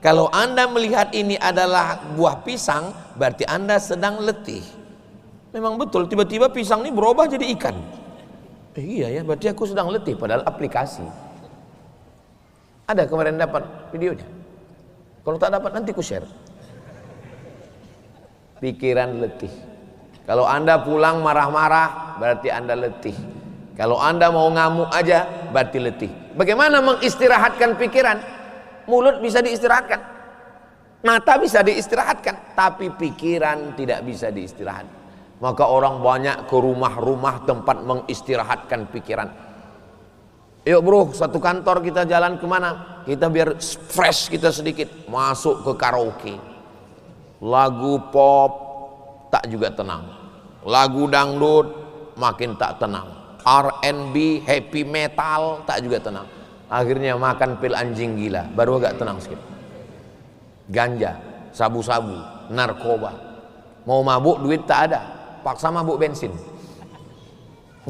Kalau Anda melihat ini adalah buah pisang, berarti Anda sedang letih. Memang betul, tiba-tiba pisang ini berubah jadi ikan. Iya ya, berarti aku sedang letih, padahal aplikasi. Ada kemarin dapat videonya. Kalau tak dapat nanti ku share. Pikiran letih. Kalau Anda pulang marah-marah, berarti Anda letih. Kalau Anda mau ngamuk aja, berarti letih. Bagaimana mengistirahatkan pikiran? Mulut bisa diistirahatkan, mata bisa diistirahatkan, tapi pikiran tidak bisa diistirahatkan. Maka orang banyak ke rumah-rumah tempat mengistirahatkan pikiran. Yuk bro, satu kantor kita jalan kemana? Kita biar fresh kita sedikit, masuk ke karaoke. Lagu pop tak juga tenang, lagu dangdut makin tak tenang, R&B, happy metal tak juga tenang. Akhirnya makan pil anjing gila, baru agak tenang sedikit. Ganja, sabu-sabu, narkoba. Mau mabuk duit tak ada, paksa mabuk bensin.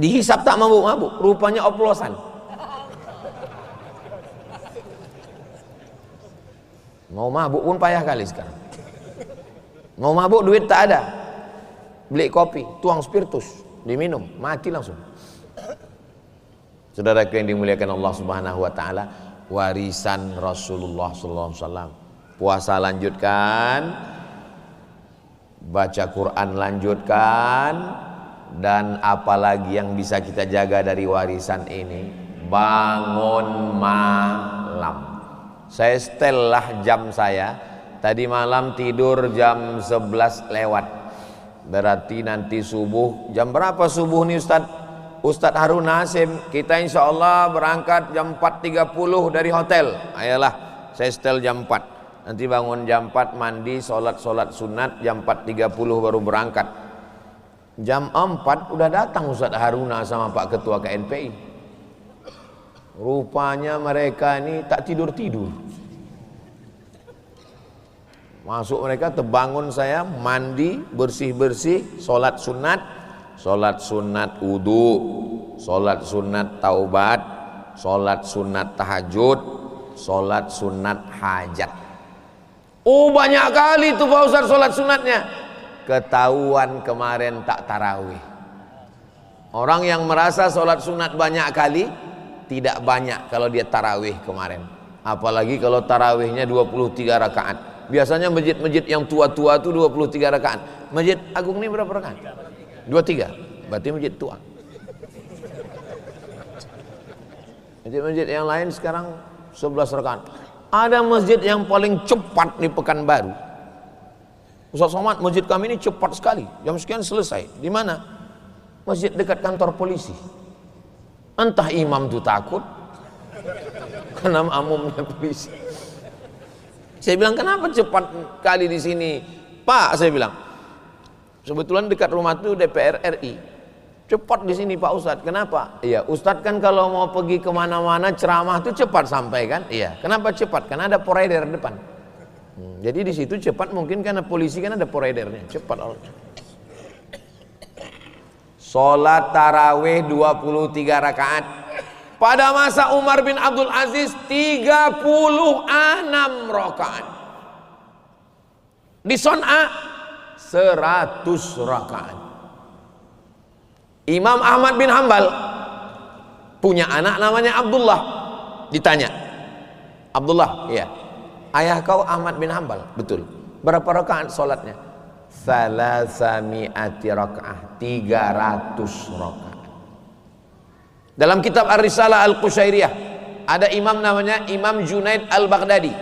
Dihisap tak mabuk-mabuk, rupanya oplosan. Mau mabuk pun payah kali sekarang. Mau mabuk duit tak ada, beli kopi, tuang spiritus, diminum, mati langsung. Saudaraku yang dimuliakan Allah Subhanahu wa taala, warisan Rasulullah sallallahu alaihi wasallam. Puasa lanjutkan, baca Quran lanjutkan, dan apalagi yang bisa kita jaga dari warisan ini? Bangun malam. Saya setel lah jam saya. Tadi malam tidur jam 11 lewat. Berarti nanti subuh, jam berapa subuh nih Ustadz Harun Hasim? Kita insya Allah berangkat jam 4.30 dari hotel. Ayolah, saya setel jam 4. Nanti bangun jam 4, mandi, sholat sunat, jam 4.30 baru berangkat. Jam 4 udah datang Ustadz Haruna sama Pak Ketua KNPI. Rupanya mereka ini tak tidur-tidur. Masuk mereka, terbangun saya, mandi, bersih-bersih, sholat sunat wudu, sholat sunat taubat, sholat sunat tahajud, sholat sunat hajat. Oh banyak kali tuh Pak Ustaz sholat sunatnya. Ketahuan kemarin tak tarawih. Orang yang merasa sholat sunat banyak kali, tidak banyak kalau dia tarawih kemarin. Apalagi kalau tarawihnya 23 rakaat. Biasanya masjid-masjid yang tua-tua itu 23 rakaat. Masjid Agung ini berapa rakaat? 23. Berarti masjid tua. Masjid-masjid yang lain sekarang 11 rakaat. Ada masjid yang paling cepat di Pekanbaru. Ustaz Somad, masjid kami ini cepat sekali. Jam sekian selesai. Di mana? Masjid dekat kantor polisi. Entah imam itu takut karena makmumnya polisi. Saya bilang, kenapa cepat kali di sini, Pak? Saya bilang, sebetulnya dekat rumah itu DPR RI. Cepat di sini Pak Ustadz. Kenapa? Iya, Ustadz kan kalau mau pergi kemana-mana ceramah itu cepat sampai kan? Iya. Kenapa cepat? Karena ada provider depan. Jadi di situ cepat mungkin karena polisi kan ada providernya. Cepat. Sholat tarawih 23 rakaat. Pada masa Umar bin Abdul Aziz 36 rakaat. Di Son'a 100 rakaat. Imam Ahmad bin Hambal punya anak namanya Abdullah. Ditanya, Abdullah, iya, ayah kau Ahmad bin Hambal? Betul. Berapa rakaat sholatnya? 300 rakaat. 300 rakaat. Dalam kitab Ar-Risalah Al-Qushairiyah ada imam namanya Imam Junaid Al-Baghdadi.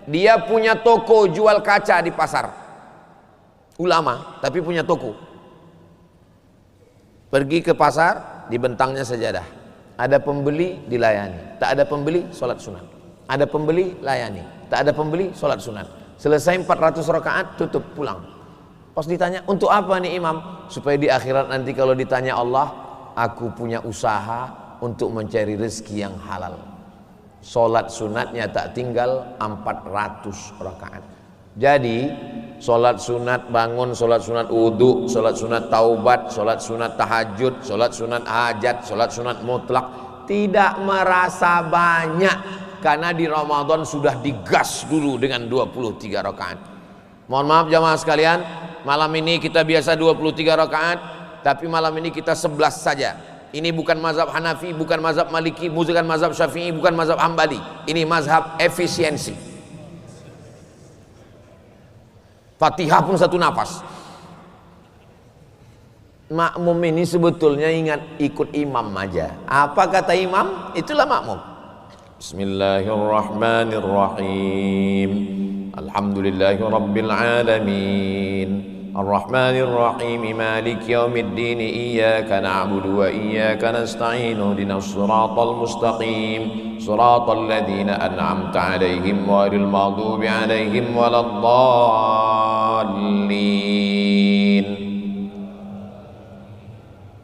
Dia punya toko jual kaca di pasar. Ulama tapi punya toko. Pergi ke pasar, dibentangnya sajadah. Ada pembeli, dilayani. Tak ada pembeli, sholat sunat. Ada pembeli, layani. Tak ada pembeli, sholat sunat. Selesai 400 rakaat, tutup, pulang. Pas ditanya, untuk apa nih imam? Supaya di akhirat nanti kalau ditanya Allah, aku punya usaha untuk mencari rezeki yang halal. Sholat sunatnya tak tinggal 400 rakaat. Jadi sholat sunat bangun, sholat sunat wudu, sholat sunat taubat, sholat sunat tahajud, sholat sunat hajat, sholat sunat mutlak tidak merasa banyak karena di Ramadan sudah digas dulu dengan 23 rakaat. Mohon maaf jamaah sekalian, malam ini kita biasa 23 rakaat, tapi malam ini kita 11 saja. Ini bukan mazhab Hanafi, bukan mazhab Maliki, bukan mazhab Syafi'i, bukan mazhab Hambali. Ini mazhab efisiensi. Fatihah pun satu nafas. Makmum ini sebetulnya ingat ikut imam aja. Apa kata imam? Itulah makmum. Bismillahirrahmanirrahim. Alhamdulillahi rabbil alamin. Ar-Rahmanir-Rahim. Maliki yaumiddin. Iyyaka na'budu wa iyyaka nasta'in. Ihdinas siratal mustaqim. Siratal ladzina an'amta 'alaihim ghairil maghdubi 'alaihim waladdallin.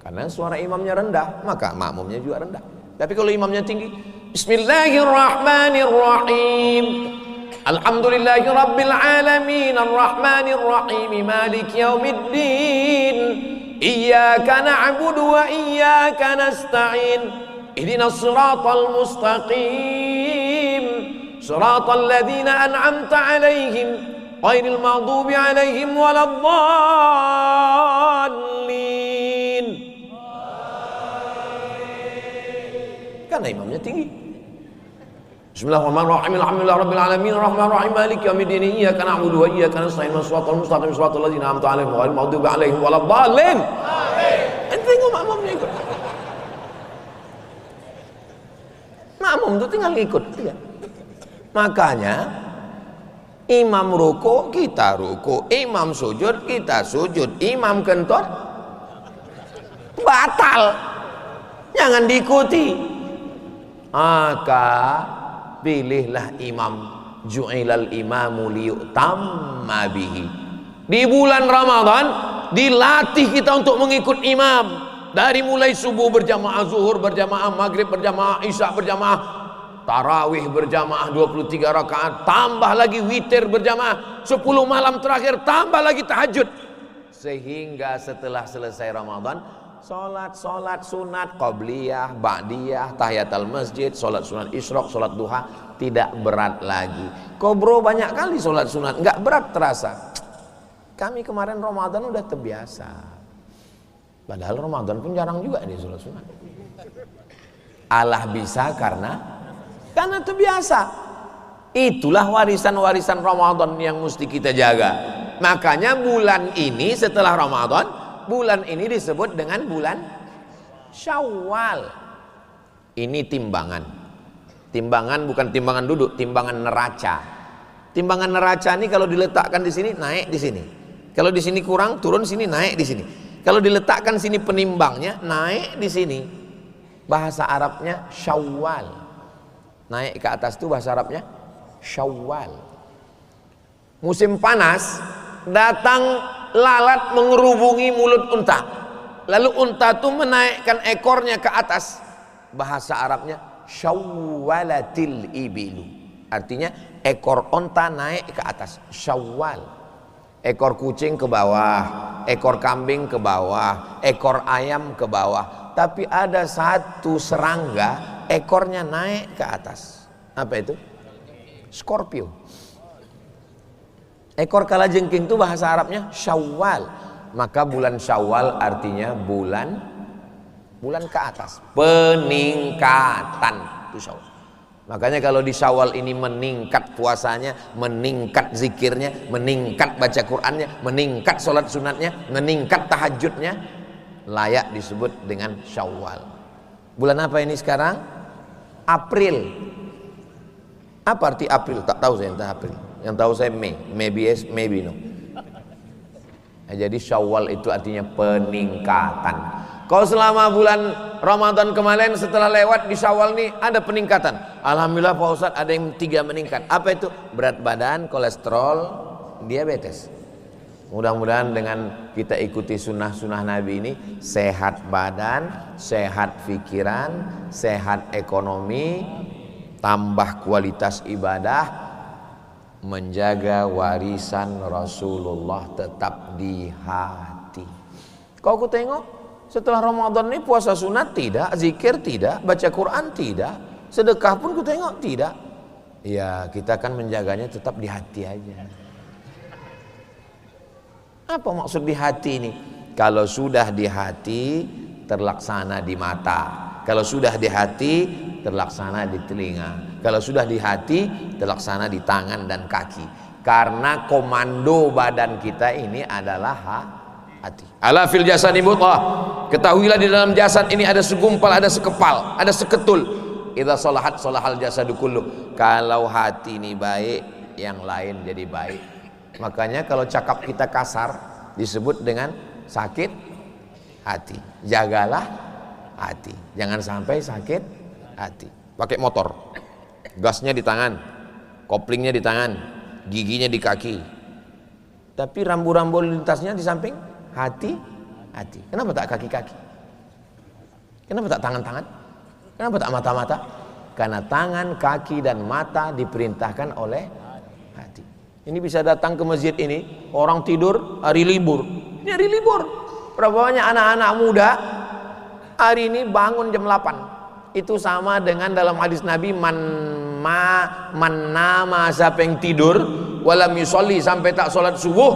Karena suara imamnya rendah, maka makmumnya juga rendah. Tapi kalau imamnya tinggi, Bismillahirrahmanirrahim. Alhamdulillahi rabbil alamin. Ar-Rahmanir-Rahim. Maliki yaumiddin. Iyyaka na'budu wa iyyaka nasta'in. Ihdinas siratal mustaqim. Siratal ladzina an'amta 'alaihim ghairil maghdubi 'alaihim waladdallin. Karena imamnya tinggi. Bismillahirrahmanirrahim. Alhamdulillahirabbil alamin. Arrahmanirrahim. Maliki yaumiddin. Iyyaka na'budu wa iyyaka nasta'in. Shiratal mustaqim. Shiratal ladzina an'amta 'alaihim ghairil maghdubi 'alaihim waladdallin. Amin. Ente tengok makmumnya ikut. Makmum itu tinggal ikut. Iya. Makanya imam ruku kita ruku, imam sujud kita sujud, imam kentut batal. Jangan diikuti. Maka pilihlah imam. Ju'ilal imamu liyutamma bihi. Di bulan Ramadan dilatih kita untuk mengikut imam. Dari mulai subuh berjamaah, zuhur berjamaah, maghrib berjamaah, isya berjamaah, tarawih berjamaah 23 rakaat, tambah lagi witir berjamaah 10 malam terakhir, tambah lagi tahajud. Sehingga setelah selesai Ramadan, Solat sunat, qabliyah, ba'diyah, tahiyatul masjid, solat sunat isyraq, solat duha tidak berat lagi. Bro banyak kali solat sunat, nggak berat terasa. Kami kemarin Ramadan udah terbiasa. Padahal Ramadan pun jarang juga nih solat sunat. Allah bisa karena terbiasa. Itulah warisan-warisan Ramadan yang mesti kita jaga. Makanya bulan ini setelah Ramadan, bulan ini disebut dengan bulan Syawal. Ini timbangan. Timbangan bukan timbangan duduk, timbangan neraca. Timbangan neraca ini kalau diletakkan di sini naik di sini. Kalau di sini kurang, turun sini, naik di sini. Kalau diletakkan sini penimbangnya, naik di sini. Bahasa Arabnya Syawal. Naik ke atas itu bahasa Arabnya Syawal. Musim panas datang lalat mengerubungi mulut unta. Lalu unta itu menaikkan ekornya ke atas. Bahasa Arabnya syawwalatil ibilu. Artinya ekor unta naik ke atas. Syawwal. Ekor kucing ke bawah, ekor kambing ke bawah, ekor ayam ke bawah. Tapi ada satu serangga ekornya naik ke atas. Apa itu? Scorpio. Ekor kalajengking itu bahasa Arabnya Syawal. Maka bulan Syawal artinya bulan ke atas, peningkatan itu Syawal. Makanya kalau di Syawal ini meningkat puasanya, meningkat zikirnya, meningkat baca Qur'annya, meningkat sholat sunatnya, meningkat tahajudnya, layak disebut dengan Syawal. Bulan apa ini sekarang? April. Apa arti April? Tak tahu saya tentang April. Yang tahu saya Mei, maybe yes, maybe no. Nah, jadi Syawal itu artinya peningkatan. Kalau selama bulan Ramadan kemarin setelah lewat di Syawal nih ada peningkatan. Alhamdulillah Pak Ustadz ada yang 3 meningkat. Apa itu? Berat badan, kolesterol, diabetes. Mudah-mudahan dengan kita ikuti sunnah-sunnah Nabi ini, sehat badan, sehat pikiran, sehat ekonomi, tambah kualitas ibadah, menjaga warisan Rasulullah tetap di hati. Kalau aku tengok setelah Ramadan ini puasa sunat tidak, zikir tidak, baca Quran tidak, sedekah pun ku tengok tidak. Ya kita kan menjaganya tetap di hati aja. Apa maksud di hati ini? Kalau sudah di hati, terlaksana di mata. Kalau sudah di hati, terlaksana di telinga. Kalau sudah di hati, terlaksana di tangan dan kaki. Karena komando badan kita ini adalah hati. Ala fil jasadi mudghah. Ketahuilah di dalam jasad ini ada segumpal, ada sekepal, ada seketul. Idza shalahat shalahal jasadu kullu. Kalau hati ini baik, yang lain jadi baik. Makanya kalau cakap kita kasar disebut dengan sakit hati. Jagalah hati, jangan sampai sakit hati. Pakai motor, gasnya di tangan, koplingnya di tangan, giginya di kaki, tapi rambu-rambu lintasnya di samping hati. Kenapa tak kaki-kaki? Kenapa tak tangan-tangan? Kenapa tak mata-mata? Karena tangan, kaki dan mata diperintahkan oleh hati. Ini bisa datang ke masjid ini, orang tidur hari libur. Ini hari libur. Berapa banyak anak-anak muda hari ini bangun jam 8. Itu sama dengan dalam hadis Nabi, man nama, siapa yang tidur walam yusolli, sampai tak sholat subuh,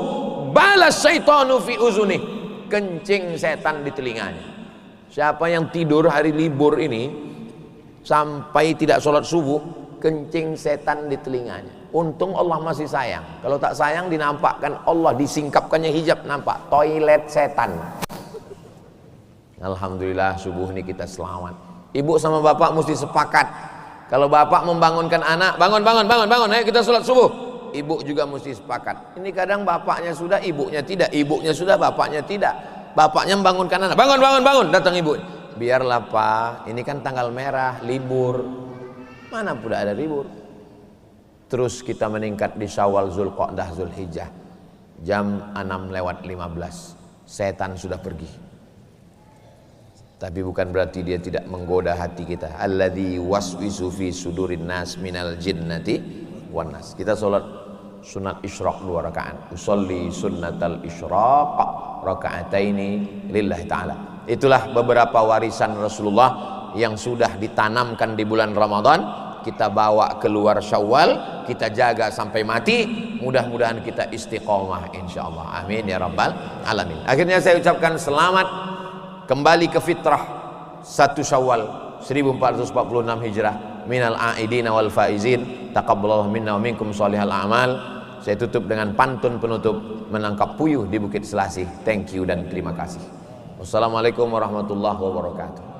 balas syaitanu fi uzuni, kencing setan di telinganya. Siapa yang tidur hari libur ini sampai tidak sholat subuh, kencing setan di telinganya. Untung Allah masih sayang. Kalau tak sayang dinampakkan Allah, disingkapkannya hijab, nampak toilet setan. Alhamdulillah subuh ini kita selamat. Ibu sama bapak mesti sepakat. Kalau bapak membangunkan anak, bangun, ayo kita sholat subuh. Ibu juga mesti sepakat. Ini kadang bapaknya sudah, ibunya tidak. Ibunya sudah, bapaknya tidak. Bapaknya membangunkan anak, bangun, datang ibu. Biarlah pak, ini kan tanggal merah, libur. Mana pula ada libur. Terus kita meningkat di Syawal, Zulqa'dah, Zulhijjah. Jam 6:15 setan sudah pergi. Tapi bukan berarti dia tidak menggoda hati kita. Alladzi waswisu fi sudurin nas minal jinnati wan nas. Kita sholat sunat isyraq 2 rakaat. Usolli sunnatal isyraq raka'ataini lillahi ta'ala. Itulah beberapa warisan Rasulullah yang sudah ditanamkan di bulan Ramadan. Kita bawa keluar Syawal, kita jaga sampai mati. Mudah-mudahan kita istiqomah insyaallah. Amin ya rabbal alamin. Akhirnya saya ucapkan selamat kembali ke fitrah 1 Syawal 1446 Hijrah. Minal aidina wal faizin, taqabbalallahu minna wa minkum shalihal a'mal. Saya tutup dengan pantun penutup, menangkap puyuh di Bukit Selasih. Thank you dan terima kasih. Wassalamualaikum warahmatullahi wabarakatuh.